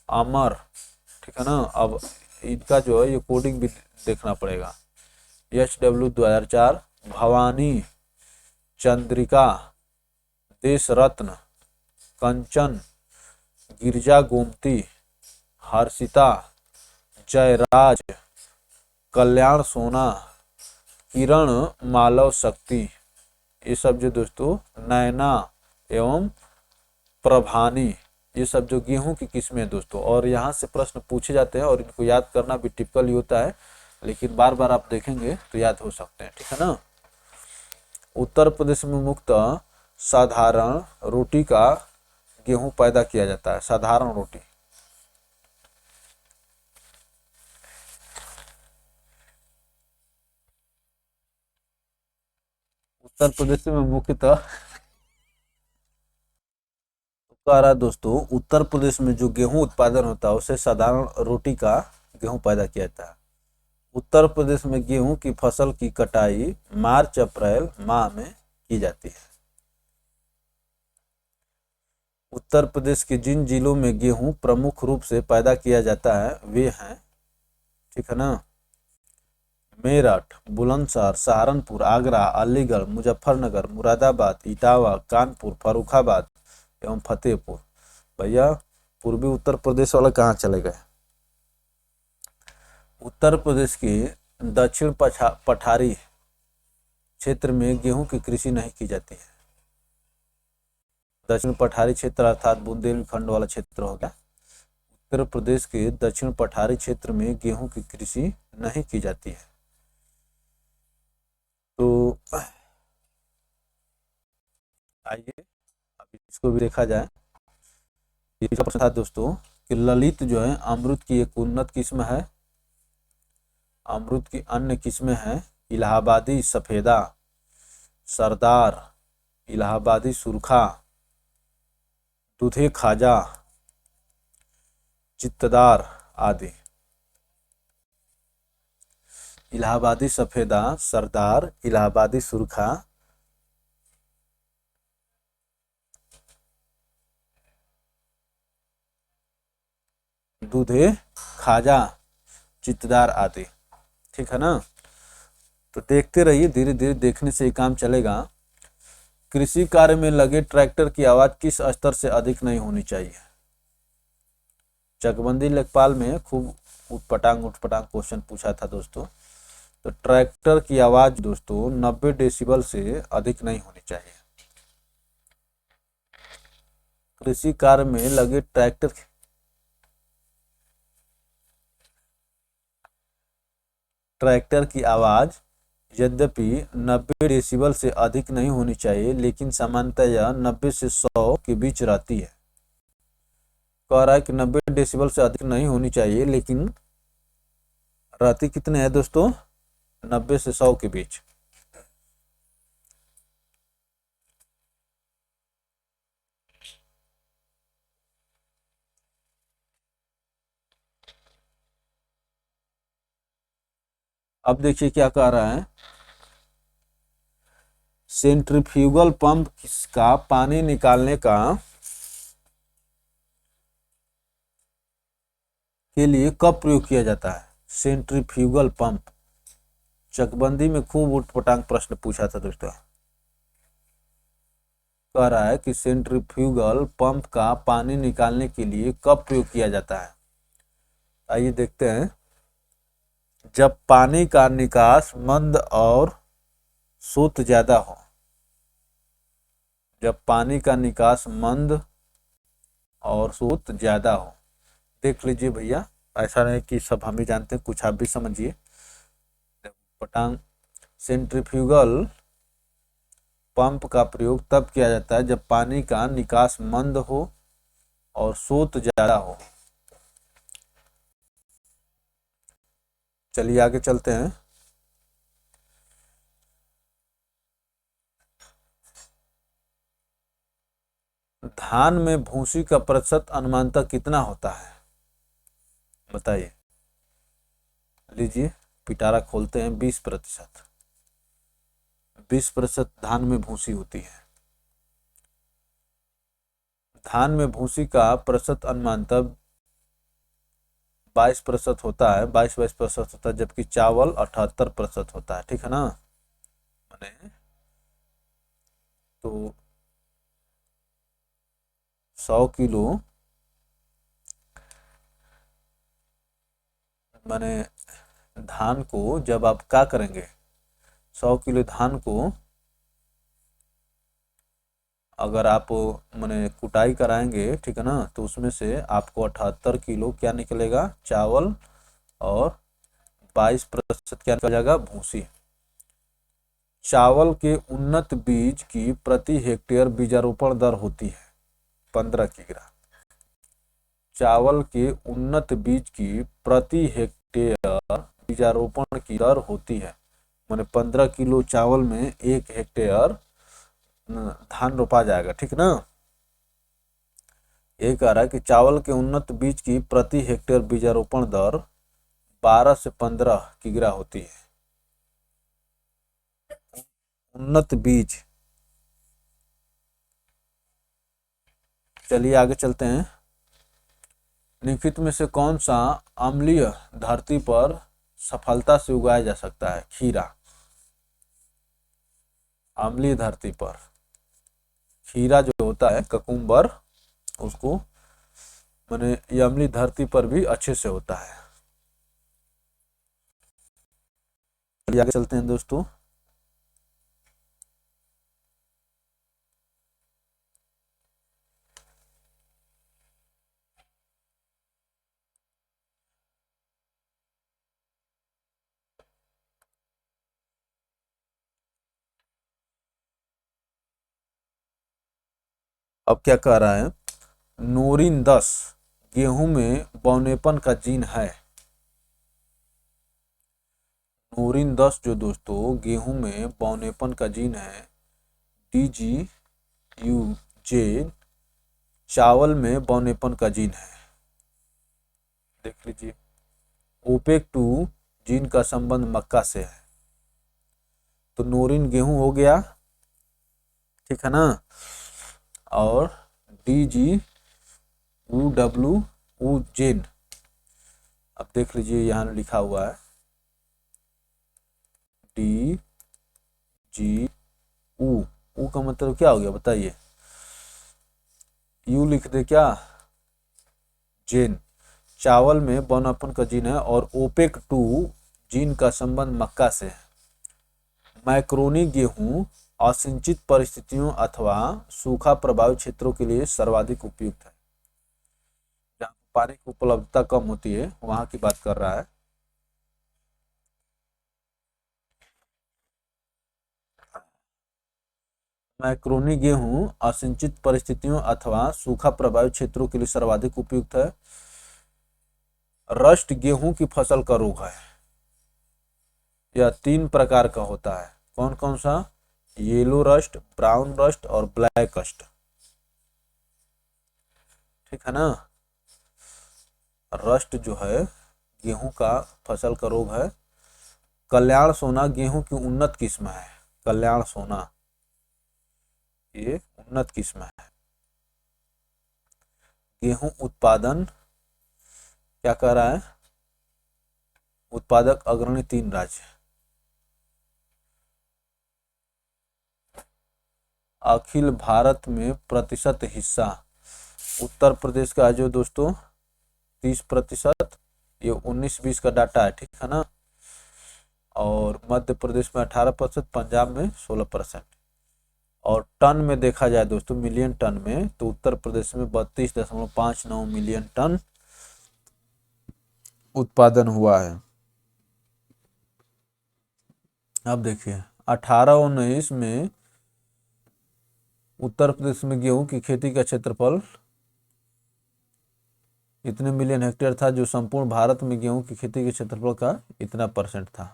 अमर, ठीक है ना। अब इनका जो है ये कोडिंग भी देखना पड़ेगा। HW 2004, भवानी, चंद्रिका, देश रत्न, कंचन, गिरजा गोमती, हर्षिता, जयराज, कल्याण सोना, किरण मालव शक्ति, ये सब जो दोस्तों नैना एवं प्रभानी, ये सब जो गेहूं की किस्में हैं दोस्तों। और यहाँ से प्रश्न पूछे जाते हैं और इनको याद करना भी टिपिकल ही होता है, लेकिन बार बार आप देखेंगे तो याद हो सकते हैं, ठीक है ना। उत्तर प्रदेश में मुख्यतः साधारण रोटी का गेहूं पैदा किया जाता है? साधारण रोटी। उत्तर प्रदेश में मुख्यतः कह रहा है दोस्तों, उत्तर प्रदेश में जो गेहूं उत्पादन होता है उसे साधारण रोटी का गेहूं पैदा किया जाता है। उत्तर प्रदेश में गेहूं की फसल की कटाई मार्च अप्रैल माह में की जाती है। उत्तर प्रदेश के जिन जिलों में गेहूं प्रमुख रूप से पैदा किया जाता है वे हैं, ठीक है ना, मेरठ, बुलंदशहर, सहारनपुर, आगरा, अलीगढ़, मुजफ्फरनगर, मुरादाबाद, इटावा, कानपुर, फर्रुखाबाद एवं फतेहपुर। भैया पूर्वी उत्तर प्रदेश वाला कहाँ चले गए? उत्तर प्रदेश के दक्षिण पठारी क्षेत्र में गेहूं की कृषि नहीं की जाती है। दक्षिण पठारी क्षेत्र अर्थात बुंदेलखंड वाला क्षेत्र हो गया। उत्तर प्रदेश के दक्षिण पठारी क्षेत्र में गेहूं की कृषि नहीं की जाती है। तो आइए अभी इसको भी देखा जाए। ये प्रश्न था दोस्तों कि ललित जो है अमृत की एक उन्नत किस्म है। अमृत की अन्य किस्में हैं इलाहाबादी सफेदा, सरदार, इलाहाबादी सुरखा, दूधे खाजा, चित्तदार आदि। इलाहाबादी सफेदा, सरदार, इलाहाबादी सुरखा, दूधे खाजा, चित्तदार आदि, ठीक है ना। तो देखते रहिए, धीरे धीरे देखने से ही काम चलेगा। कृषि कार्य में लगे ट्रैक्टर की आवाज किस स्तर से अधिक नहीं होनी चाहिए? चकबंदी लेखपाल में खूब उठपटांग क्वेश्चन पूछा था दोस्तों। तो ट्रैक्टर की आवाज दोस्तों 90 डेसिबल से अधिक नहीं होनी चाहिए। कृषि कार्य में लगे ट्रैक्टर की आवाज यद्यपि 90 डेसिबल से अधिक नहीं होनी चाहिए, लेकिन सामान्यतः यह 90 से 100 के बीच रहती है। कह रहा है कि 90 डेसिबल से अधिक नहीं होनी चाहिए, लेकिन रहती कितने है दोस्तों? 90 से 100 के बीच। अब देखिए क्या कह रहा है। सेंट्रीफ्यूगल पंप का पानी निकालने का के लिए कब प्रयोग किया जाता है? Centrifugal pump. चकबंदी में खूब उठपटांग प्रश्न पूछा था दोस्तों। कह रहा है कि सेंट्रीफ्यूगल पंप का पानी निकालने के लिए कब प्रयोग किया जाता है? आइए देखते हैं। जब पानी का निकास मंद और स्रोत ज्यादा हो। जब पानी का निकास मंद और स्रोत ज्यादा हो। देख लीजिए भैया, ऐसा नहीं कि सब हम ही जानते हैं, कुछ आप भी समझिए। पटांग सेंट्रीफ्यूगल पंप का प्रयोग तब किया जाता है जब पानी का निकास मंद हो और स्रोत ज्यादा हो। चलिए आगे चलते हैं। धान में भूसी का प्रतिशत अनुमानतः कितना होता है? बताइए। लीजिए पिटारा खोलते हैं। 20%। 20% धान में भूसी होती है। धान में भूसी का प्रतिशत अनुमानतः 22% होता है। 22% होता है, जबकि चावल 78% होता है, ठीक है ना। मैंने तो 100 किलो मैंने धान को जब आप क्या करेंगे, 100 किलो धान को अगर आप मैंने कुटाई कराएंगे, ठीक है ना, तो उसमें से आपको 78 किलो क्या निकलेगा? चावल, और 22% क्या निकल जाएगा? भूसी। चावल के उन्नत बीज की प्रति हेक्टेयर बीजारोपण दर होती है 15 किग्रा। चावल के उन्नत बीज की प्रति हेक्टेयर बीजारोपण की दर होती है, माने 15 किलो चावल में 1 हेक्टेयर धान रोपा जाएगा, ठीक ना। ये कह रहा है कि चावल के उन्नत बीज की प्रति हेक्टेयर बीजारोपण दर 12 से 15 किग्रा होती है। उन्नत बीज, चलिए आगे चलते हैं। निम्नलिखित में से कौन सा अम्लीय धरती पर सफलता से उगाया जा सकता है? खीरा। अम्लीय धरती पर खीरा जो होता है ककुम्बर, उसको माने ये अम्लीय धरती पर भी अच्छे से होता है। आगे चलते हैं दोस्तों। अब क्या कह रहा है? नोरिन 10 गेहूं में बौनेपन का जीन है। नोरिन 10 जो दोस्तों गेहूं में बौनेपन का जीन है, DGUJ चावल में बौनेपन का जीन है। देख लीजिए, ओपेक 2 जीन का संबंध मक्का से है। तो नोरिन गेहूं हो गया, ठीक है ना, और DGUW जेन, अब देख लीजिए यहाँ लिखा हुआ है DGU का मतलब क्या हो गया बताइए? यू लिख दे क्या? जेन, चावल में बौनापन का जीन है, और ओपेक 2 जीन का संबंध मक्का से है। मैक्रोनी गेहूं असिंचित परिस्थितियों अथवा सूखा प्रभावित क्षेत्रों के लिए सर्वाधिक उपयुक्त है। जहाँ पानी की उपलब्धता कम होती है वहां की बात कर रहा है। मैक्रोनी गेहूं असिंचित परिस्थितियों अथवा सूखा प्रभावित क्षेत्रों के लिए सर्वाधिक उपयुक्त है। रस्ट गेहूं की फसल का रोग है। यह 3 प्रकार का होता है। कौन कौन सा? येलो रस्ट, ब्राउन रस्ट और ब्लैक रस्ट, ठीक है ना। रस्ट जो है गेहूं का फसल का रोग है। कल्याण सोना गेहूं की उन्नत किस्म है। कल्याण सोना ये उन्नत किस्म है। गेहूं उत्पादन क्या कर रहा है? उत्पादक अग्रणी 3 राज्य। अखिल भारत में प्रतिशत हिस्सा उत्तर प्रदेश का है जो दोस्तों 30%, ये 19-20 का डाटा है, ठीक है ना। और मध्य प्रदेश में 18%, पंजाब में 16%। और टन में देखा जाए दोस्तों, मिलियन टन में, तो उत्तर प्रदेश में 32.59 मिलियन टन उत्पादन हुआ है। अब देखिए 18-19 में उत्तर प्रदेश में गेहूं की खेती का क्षेत्रफल इतने मिलियन हेक्टेयर था, जो संपूर्ण भारत में गेहूं की खेती के क्षेत्रफल का इतना % था,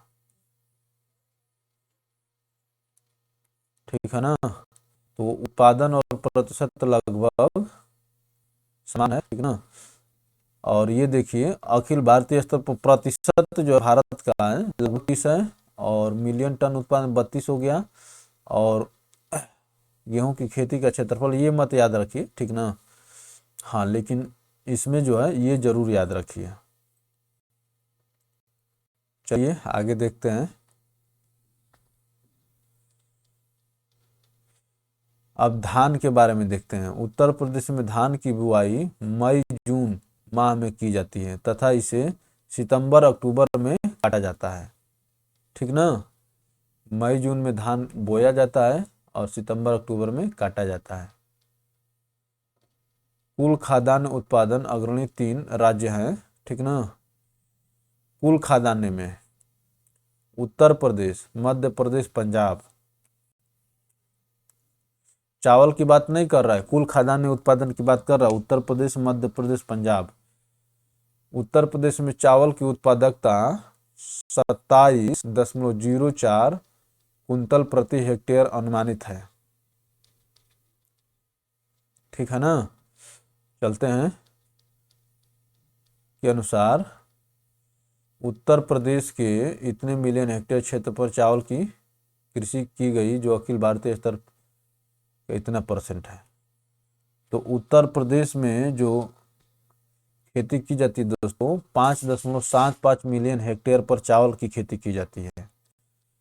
ठीक है ना। तो उत्पादन और प्रतिशत लगभग समान है, ठीक ना। और ये देखिए अखिल भारतीय स्तर पर प्रतिशत जो भारत का है लगभग 30 है, और मिलियन टन उत्पादन 32 हो गया। और गेहूं की खेती का क्षेत्रफल ये मत याद रखिए, ठीक ना। हाँ, लेकिन इसमें जो है ये जरूर याद रखिए। चलिए आगे देखते हैं। अब धान के बारे में देखते हैं। उत्तर प्रदेश में धान की बुआई मई जून माह में की जाती है तथा इसे सितंबर अक्टूबर में काटा जाता है, ठीक ना। मई जून में धान बोया जाता है और सितंबर अक्टूबर में काटा जाता है। कुल खाद्यान्न उत्पादन अग्रणी 3 राज्य हैं, ठीक ना। कुल खाद्यान्न में उत्तर प्रदेश, मध्य प्रदेश, पंजाब चावल की बात नहीं कर रहा है, कुल खाद्यान्न उत्पादन की बात कर रहा है। उत्तर प्रदेश, मध्य प्रदेश, पंजाब। उत्तर प्रदेश में चावल की उत्पादकता 27.04 कुंतल प्रति हेक्टेयर अनुमानित है। ठीक है ना। चलते हैं के अनुसार उत्तर प्रदेश के इतने मिलियन हेक्टेयर क्षेत्र पर चावल की कृषि की गई, जो अखिल भारतीय स्तर का इतना परसेंट है। तो उत्तर प्रदेश में जो खेती की जाती है दोस्तों, 5.75 मिलियन हेक्टेयर पर चावल की खेती की जाती है।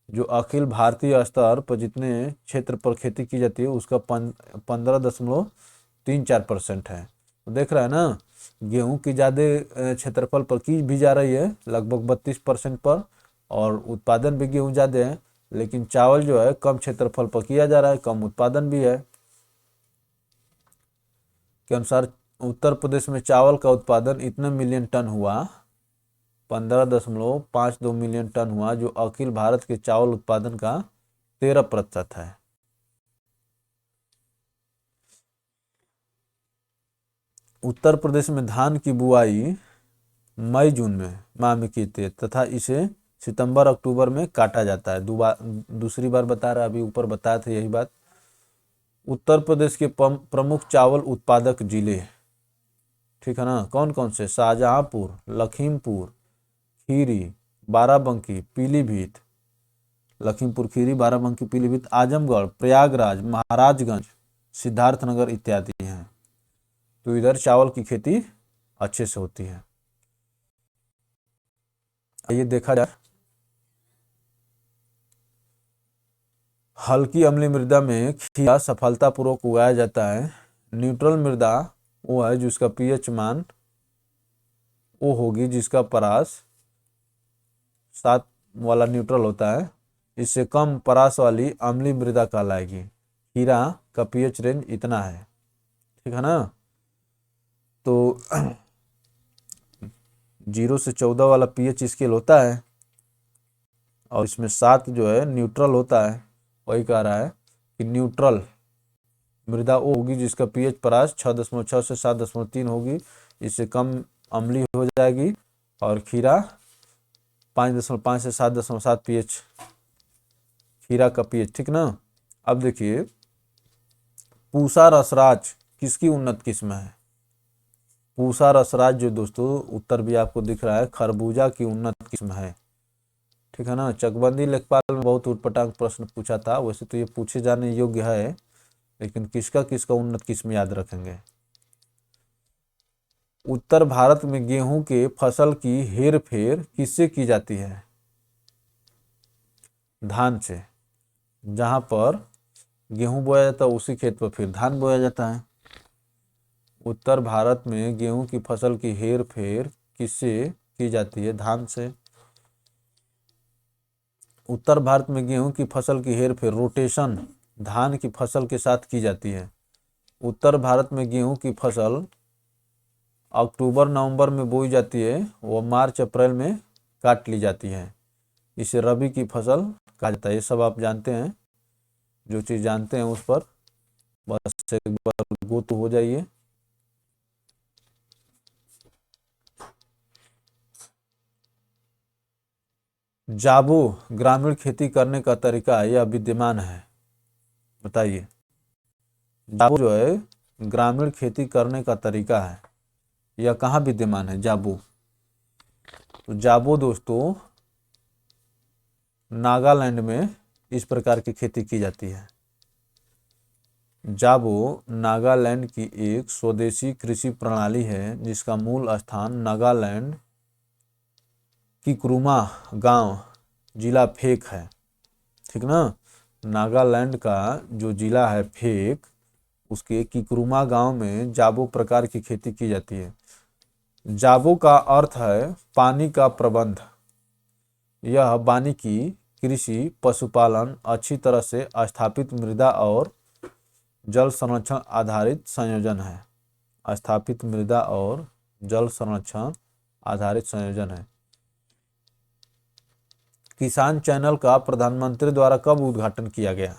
जो अखिल भारतीय स्तर पर जितने क्षेत्र पर खेती की जाती है उसका 15.34% है। तो देख रहा है ना, गेहूं की ज़्यादा क्षेत्रफल पर की भी जा रही है, लगभग 32% पर, और उत्पादन भी गेहूं ज़्यादा है। लेकिन चावल जो है कम क्षेत्रफल पर किया जा रहा है, कम उत्पादन भी है। के अनुसार उत्तर प्रदेश में चावल का उत्पादन इतना मिलियन टन हुआ, 15.52 मिलियन टन हुआ, जो अखिल भारत के चावल उत्पादन का 13% है। उत्तर प्रदेश में धान की बुआई मई जून में माह में की थी तथा इसे सितंबर अक्टूबर में काटा जाता है। दूसरी बार बता रहा, अभी ऊपर बताया था यही बात। उत्तर प्रदेश के प्रमुख चावल उत्पादक जिले, ठीक है ना, कौन कौन से? शाहजहांपुर, लखीमपुर खीरी, बाराबंकी, पीलीभीत। लखीमपुर खीरी, बाराबंकी, पीलीभीत, आजमगढ़, प्रयागराज, महाराजगंज, सिद्धार्थनगर इत्यादि हैं। तो इधर चावल की खेती अच्छे से होती है। ये देखा जाए, हल्की अम्लीय मृदा में खीरा सफलतापूर्वक उगाया जाता है। न्यूट्रल मृदा वो है जिसका पीएच मान वो होगी जिसका परास 7 वाला न्यूट्रल होता है। इससे कम परास वाली अम्लीय मृदा कहलाएगी। खीरा का पीएच रेंज इतना है, ठीक है ना। तो 0 से 14 वाला पीएच स्केल होता है, और इसमें 7 जो है न्यूट्रल होता है। वही कह रहा है कि न्यूट्रल मृदा वो होगी जिसका पीएच परास 6.6 से 7.3 होगी, इससे कम अम्लीय हो जाएगी। और खीरा 5.5 से 7.7 पीएच खीरा का पीएच, ठीक ना। अब देखिए, पूसा रसराज किसकी उन्नत किस्म है? पूसा रसराज जो दोस्तों उत्तर भी आपको दिख रहा है, खरबूजा की उन्नत किस्म है, ठीक है ना। चकबंदी लेखपाल में बहुत उटपटांग प्रश्न पूछा था, वैसे तो ये पूछे जाने योग्य है, लेकिन किसका किसका उन्नत किस्म याद रखेंगे। उत्तर भारत में गेहूं के फसल की हेर फेर किससे की जाती है? धान से। जहां पर गेहूं बोया जाता है उसी खेत पर फिर धान बोया जाता है। उत्तर भारत में गेहूं की फसल की हेर फेर किससे की जाती है? धान से। उत्तर भारत में गेहूं की फसल की हेर फेर रोटेशन धान की फसल के साथ की जाती है। उत्तर भारत में गेहूं की फसल अक्टूबर नवंबर में बोई जाती है, वो मार्च अप्रैल में काट ली जाती है। इसे रबी की फसल कहा जाता है। ये सब आप जानते हैं, जो चीज़ जानते हैं उस पर बस एक बार गो तो हो जाइए। जाबू ग्रामीण खेती करने का तरीका यह विद्यमान है, बताइए। जाबू जो है ग्रामीण खेती करने का तरीका है, यह कहाँ विद्यमान है जाबू? तो जाबू दोस्तों नागालैंड में इस प्रकार की खेती की जाती है। जाबू नागालैंड की एक स्वदेशी कृषि प्रणाली है जिसका मूल स्थान नागालैंड किकुरुमा गांव, जिला फेक है, ठीक ना। नागालैंड का जो जिला है फेक, उसके किकुरुमा गांव में जाबू प्रकार की खेती की जाती है। जाबू का अर्थ है पानी का प्रबंध। यह वानिकी, कृषि, पशुपालन, अच्छी तरह से स्थापित मृदा और जल संरक्षण आधारित संयोजन है। स्थापित मृदा और जल संरक्षण आधारित संयोजन है। किसान चैनल का प्रधानमंत्री द्वारा कब उद्घाटन किया गया?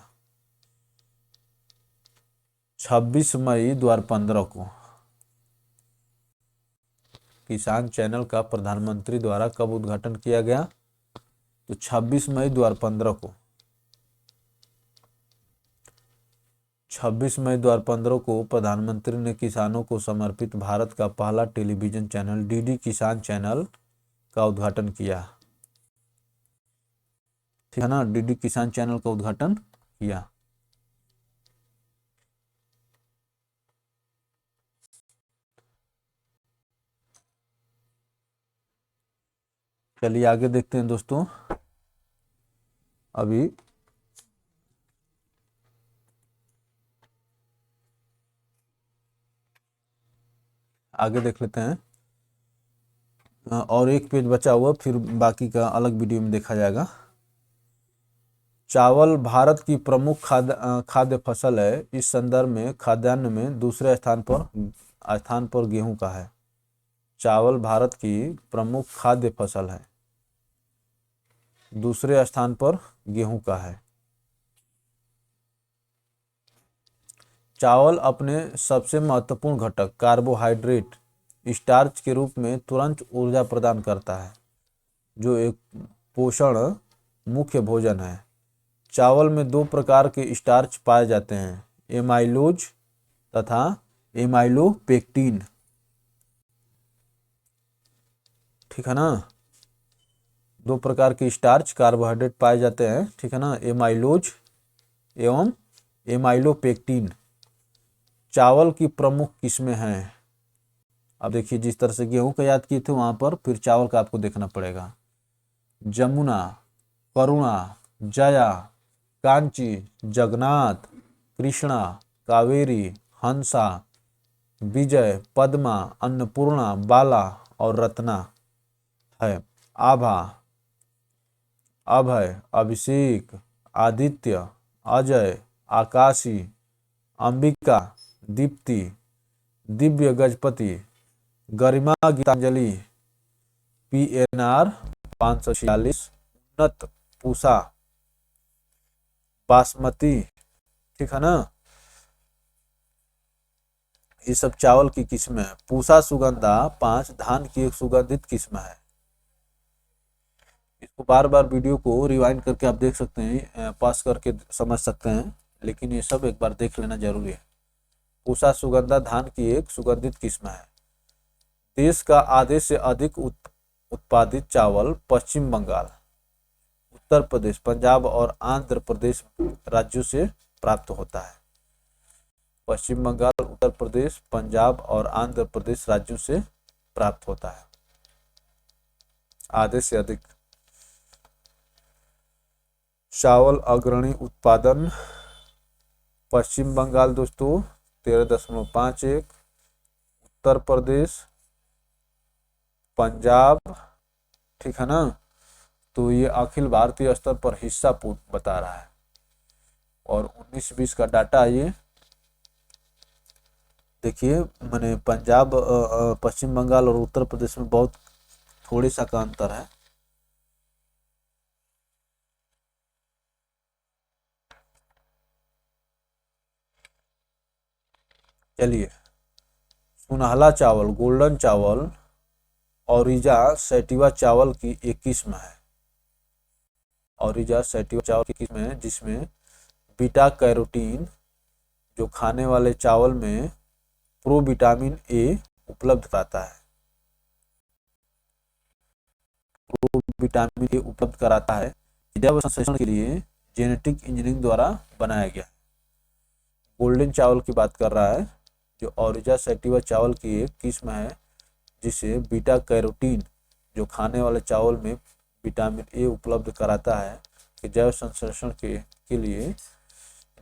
26 मई 2015 को किसान चैनल का प्रधानमंत्री द्वारा कब उद्घाटन किया गया? तो 26 मई 2015 को 26 मई 2015 को प्रधानमंत्री ने किसानों को समर्पित भारत का पहला टेलीविजन चैनल डीडी किसान चैनल का उद्घाटन किया। ठीक है ना, डीडी किसान चैनल का उद्घाटन किया। चलिए आगे देखते हैं दोस्तों। अभी आगे देख लेते हैं, और एक पेज बचा हुआ, फिर बाकी का अलग वीडियो में देखा जाएगा। चावल भारत की प्रमुख खाद्य फसल है। इस संदर्भ में खाद्यान्न में दूसरे स्थान पर गेहूं का है। चावल भारत की प्रमुख खाद्य फसल है, दूसरे स्थान पर गेहूं का है। चावल अपने सबसे महत्वपूर्ण घटक कार्बोहाइड्रेट स्टार्च के रूप में तुरंत ऊर्जा प्रदान करता है, जो एक पोषण मुख्य भोजन है। चावल में दो प्रकार के स्टार्च पाए जाते हैं, एमाइलोज तथा एमाइलोपेक्टिन। ठीक है ना, दो प्रकार के स्टार्च कार्बोहाइड्रेट पाए जाते हैं, ठीक है ना, एमाइलोज एवं एमाइलोपेक्टिन। चावल की प्रमुख किस्में हैं। अब देखिए, जिस तरह से गेहूं का याद किए थे वहां पर फिर चावल का आपको देखना पड़ेगा। जमुना, करुणा, जया, कांची, जगन्नाथ, कृष्णा, कावेरी, हंसा, विजय, पद्मा, अन्नपूर्णा, बाला और रत्ना है। आभा, अभय, अभिषेक, आदित्य, अजय, आकाशी, अंबिका, दीप्ति, दिव्य, गजपति, गरिमा, गीतांजलि, PNR 546, उन्नत, पूसा, बासमती। ठीक है ना, ये सब चावल की किस्में है। पूसा सुगंधा 5 धान की एक सुगंधित किस्म है। इसको बार बार वीडियो को रिवाइंड करके आप देख सकते हैं, पास करके समझ सकते हैं, लेकिन ये सब एक बार देख लेना जरूरी है। पूसा सुगंधा धान की एक सुगंधित किस्म है। देश का आधे से अधिक उत्पादित चावल पश्चिम बंगाल, उत्तर प्रदेश, पंजाब और आंध्र प्रदेश राज्यों से प्राप्त होता है। पश्चिम बंगाल, उत्तर प्रदेश, पंजाब और आंध्र प्रदेश राज्यों से प्राप्त होता है आधे से अधिक। चावल अग्रणी उत्पादन पश्चिम बंगाल दोस्तों 13.51, उत्तर प्रदेश, पंजाब, ठीक है ना, तो ये अखिल भारतीय स्तर पर हिस्सा बता रहा है। और 19-20 का डाटा ये देखिए, मैंने पंजाब, पश्चिम बंगाल और उत्तर प्रदेश में बहुत थोड़ी सा का अंतर है। चलिए, सुनहला चावल, गोल्डन चावल ओरिजा सैटिवा चावल की एक किस्म है। ओरिजा सैटिवा चावल की किस्म है जिसमें बीटा कैरोटीन, जो खाने वाले चावल में प्रोविटामिन ए उपलब्ध कराता है। प्रोविटामिन ए उपलब्ध कराता है, जैव संश्लेषण के लिए जेनेटिक इंजीनियरिंग द्वारा बनाया गया। गोल्डन चावल की बात कर रहा है, जो ओरिजा सैटिवा चावल की एक किस्म है जिसे बीटा कैरोटीन, जो खाने वाले चावल में विटामिन ए उपलब्ध कराता है, कि जैव संश्लेषण के लिए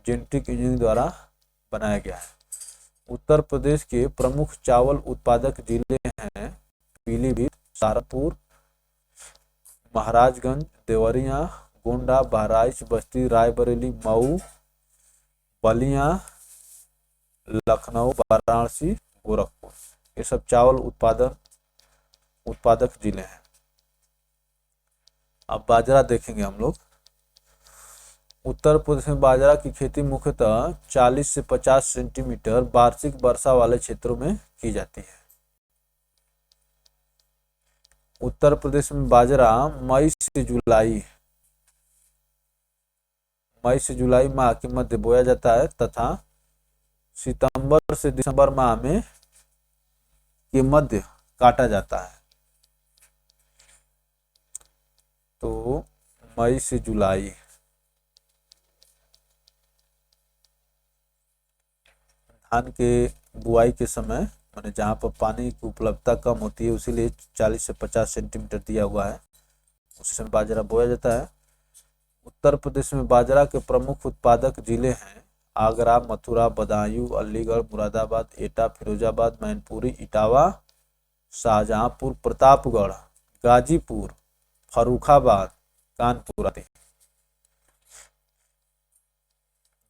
जेनेटिक इंजीनियरिंग द्वारा बनाया गया है। उत्तर प्रदेश के प्रमुख चावल उत्पादक जिले हैं पीलीभीत, सहारनपुर, महाराजगंज, देवरिया, गोंडा, बहराइच, बस्ती, रायबरेली, मऊ, बलिया, लखनऊ, वाराणसी, गोरखपुर। ये सब चावल उत्पादक जिले हैं। अब बाजरा देखेंगे हम लोग। उत्तर प्रदेश में बाजरा की खेती मुख्यतः 40 से 50 सेंटीमीटर वार्षिक वर्षा वाले क्षेत्रों में की जाती है। उत्तर प्रदेश में बाजरा मई से जुलाई माह के मध्य बोया जाता है तथा सितंबर से दिसंबर माह में के मध्य काटा जाता है। तो मई से जुलाई, धान के बुआई के समय माने जहाँ पर पानी की उपलब्धता कम होती है, उसीलिए 40 से 50 सेंटीमीटर दिया हुआ है, उस समय बाजरा बोया जाता है। उत्तर प्रदेश में बाजरा के प्रमुख उत्पादक जिले हैं आगरा, मथुरा, बदायूं, अलीगढ़, मुरादाबाद, एटा, फिरोजाबाद, मैनपुरी, इटावा, शाहजहांपुर, प्रतापगढ़, गाजीपुर, फर्रुखाबाद, कानपुर आदि।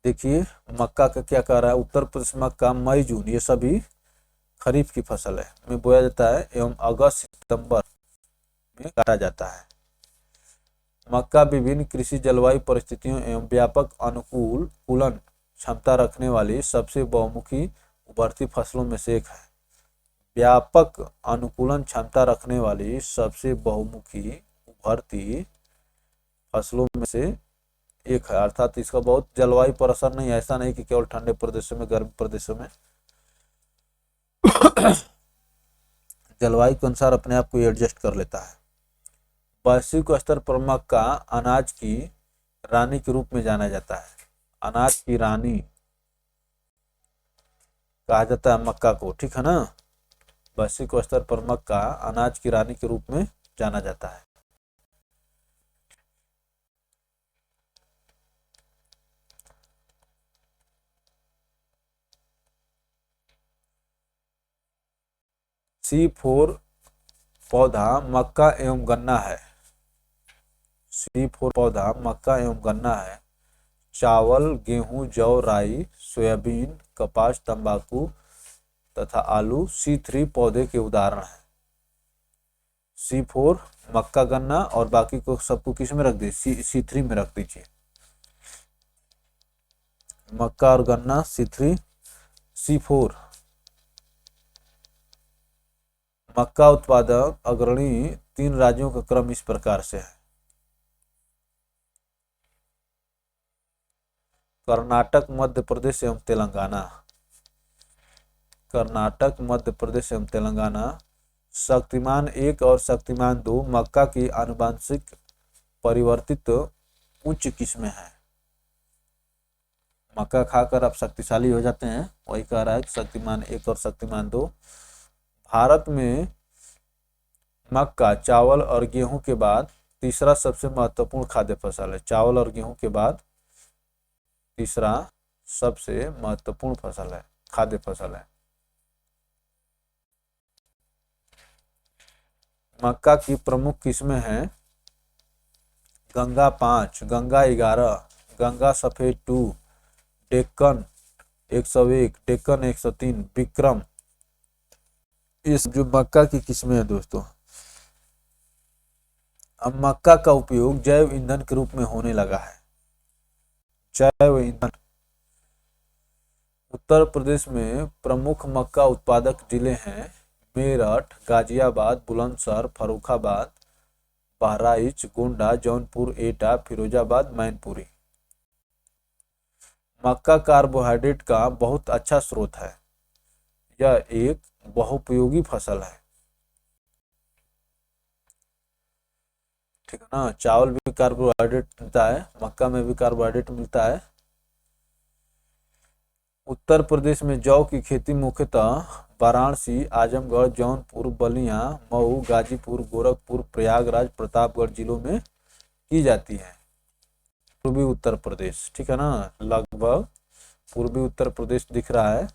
देखिए मक्का का क्या कह रहा है, उत्तर प्रदेश मक्का मई जून ये सभी खरीफ की फसल है में बोया जाता है एवं अगस्त सितंबर में काटा जाता है। मक्का विभिन्न कृषि जलवायु परिस्थितियों एवं व्यापक अनुकूलन क्षमता रखने वाली सबसे बहुमुखी उभरती फसलों में से एक है। व्यापक अनुकूलन क्षमता रखने वाली सबसे बहुमुखी उभरती फसलों में से एक है, अर्थात इसका बहुत जलवायु पर असर नहीं है। ऐसा नहीं कि केवल ठंडे प्रदेशों में, गर्म प्रदेशों में जलवायु के अनुसार अपने आप को एडजस्ट कर लेता है। वैश्विक स्तर पर मक्का अनाज की रानी के रूप में जाना जाता है। अनाज की रानी कहा जाता है मक्का को, ठीक है ना। वैश्विक स्तर पर मक्का अनाज की रानी के रूप में जाना जाता है। C4 पौधा मक्का एवं गन्ना है। C4 पौधा मक्का एवं गन्ना है। चावल, गेहूं, जौ, राई, सोयाबीन, कपास, तंबाकू तथा आलू C3 पौधे के उदाहरण हैं। C4 मक्का, गन्ना और बाकी को सबको किस में रख दीजिए, C3 में रख दीजिए। मक्का और गन्ना C3, C4। मक्का उत्पादक अग्रणी 3 राज्यों का क्रम इस प्रकार से है। कर्नाटक, मध्य प्रदेश एवं तेलंगाना। कर्नाटक, मध्य प्रदेश एवं तेलंगाना। शक्तिमान 1 और शक्तिमान 2 मक्का की आनुवंशिक परिवर्तित उच्च किस्में हैं। मक्का खाकर आप शक्तिशाली हो जाते हैं, वही कह रहा है शक्तिमान 1 और शक्तिमान 2। भारत में मक्का, चावल और गेहूं के बाद तीसरा सबसे महत्वपूर्ण खाद्य फसल है। चावल और गेहूं के बाद तीसरा सबसे महत्वपूर्ण फसल है, खाद्य फसल है। मक्का की प्रमुख किस्में हैं गंगा 5, गंगा 11, गंगा सफेद 2, डेक्कन 101, डेक्कन 103, विक्रम। इस जो मक्का की किस्में हैं दोस्तों। अब मक्का का उपयोग जैव ईंधन के रूप में होने लगा है। जैव ईंधन। उत्तर प्रदेश में प्रमुख मक्का उत्पादक जिले हैं मेरठ, गाजियाबाद, बुलंदशहर, फर्रुखाबाद, बहराइच, गोंडा, जौनपुर, एटा, फिरोजाबाद, मैनपुरी। मक्का कार्बोहाइड्रेट का बहुत अच्छा स्रोत है। यह एक बहुपयोगी फसल है, ठीक है ना। चावल भी कार्बोहाइड्रेट मिलता है, मक्का में भी कार्बोहाइड्रेट मिलता है। उत्तर प्रदेश में जौ की खेती मुख्यतः वाराणसी, आजमगढ़, जौनपुर, बलिया, मऊ, गाजीपुर, गोरखपुर, प्रयागराज, प्रतापगढ़ जिलों में की जाती है। पूर्वी उत्तर प्रदेश, ठीक है ना, लगभग पूर्वी उत्तर प्रदेश दिख रहा है।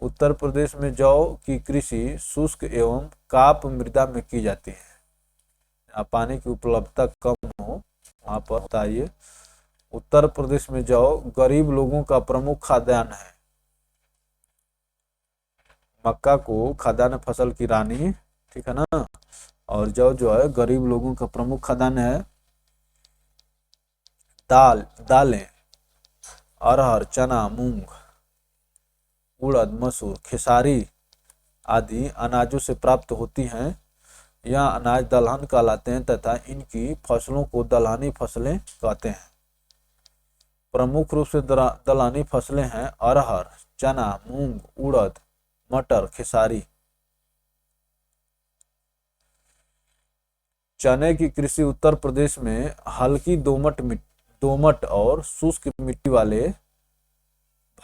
उत्तर प्रदेश में जौ की कृषि शुष्क एवं काप मृदा में की जाती है। पानी की उपलब्धता कम हो वहाँ पर होता है ये। उत्तर प्रदेश में जौ गरीब लोगों का प्रमुख खाद्यान्न है। मक्का को खाद्यान्न फसल की रानी, ठीक है ना, और जौ जो है गरीब लोगों का प्रमुख खाद्यान्न है। दालें, अरहर, चना, मूंग, उड़द, मसूर, खेसारी आदि अनाजों से प्राप्त होती हैं। यह अनाज दलहन कहलाते हैं तथा इनकी फसलों को दलहनी फसलें कहते हैं। प्रमुख रूप से दलहनी फसलें हैं अरहर, चना, मूंग, उड़द, मटर, खेसारी। चने की कृषि उत्तर प्रदेश में हल्की दोमट और शुष्क मिट्टी वाले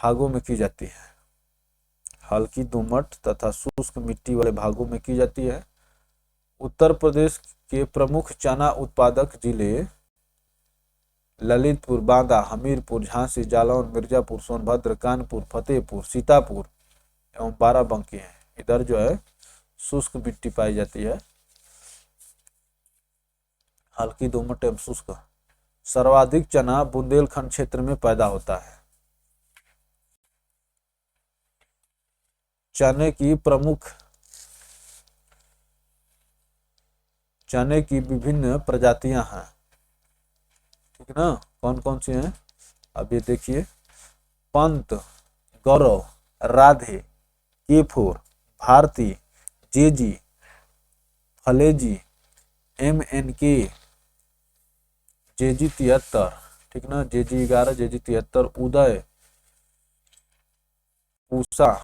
भागों में की जाती है। हल्की दोमट तथा शुष्क मिट्टी वाले भागों में की जाती है। उत्तर प्रदेश के प्रमुख चना उत्पादक जिले ललितपुर, बांदा, हमीरपुर, झांसी, जालौन, मिर्जापुर, सोनभद्र, कानपुर, फतेहपुर, सीतापुर एवं बाराबंकी हैं। इधर जो है शुष्क मिट्टी पाई जाती है, हल्की दोमट एवं शुष्क। सर्वाधिक चना बुंदेलखंड क्षेत्र में पैदा होता है। चने की विभिन्न प्रजातियां हैं, ठीक ना। कौन कौन सी हैं अब ये देखिए। पंत, गौरव, राधे, केफोर, भारती, जेजी, फलेजी, MNK, जेजी 73, ठीक ना, जेजी 11, जेजी 73, उदय, पूसा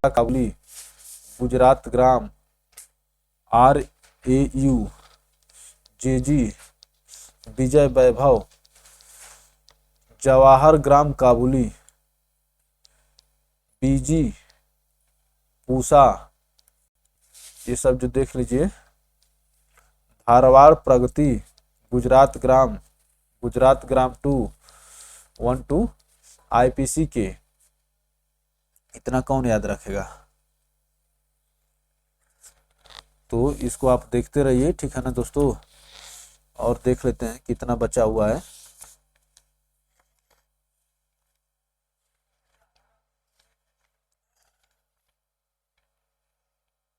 काबुली, गुजरात ग्राम, RAU, जेजी, विजय वैभव, जवाहर ग्राम काबुली, बीजी, पूसा, ये सब जो देख लीजिए। धारवाड़ प्रगति, गुजरात ग्राम 212 IPC के। इतना कौन याद रखेगा। तो इसको आप देखते रहिए, ठीक है ना दोस्तों। और देख लेते हैं कितना बचा हुआ है।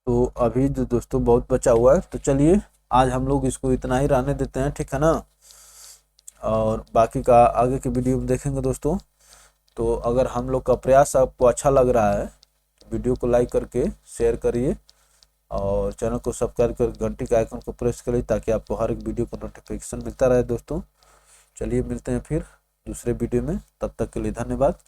तो अभी जो दोस्तों बहुत बचा हुआ है, तो चलिए आज हम लोग इसको इतना ही रहने देते हैं, ठीक है ना। और बाकी का आगे के वीडियो में देखेंगे दोस्तों। तो अगर हम लोग का प्रयास आपको अच्छा लग रहा है, वीडियो को लाइक करके शेयर करिए और चैनल को सब्सक्राइब कर घंटी के आइकन को प्रेस करिए ताकि आपको हर एक वीडियो का नोटिफिकेशन मिलता रहे दोस्तों। चलिए मिलते हैं फिर दूसरे वीडियो में, तब तक के लिए धन्यवाद।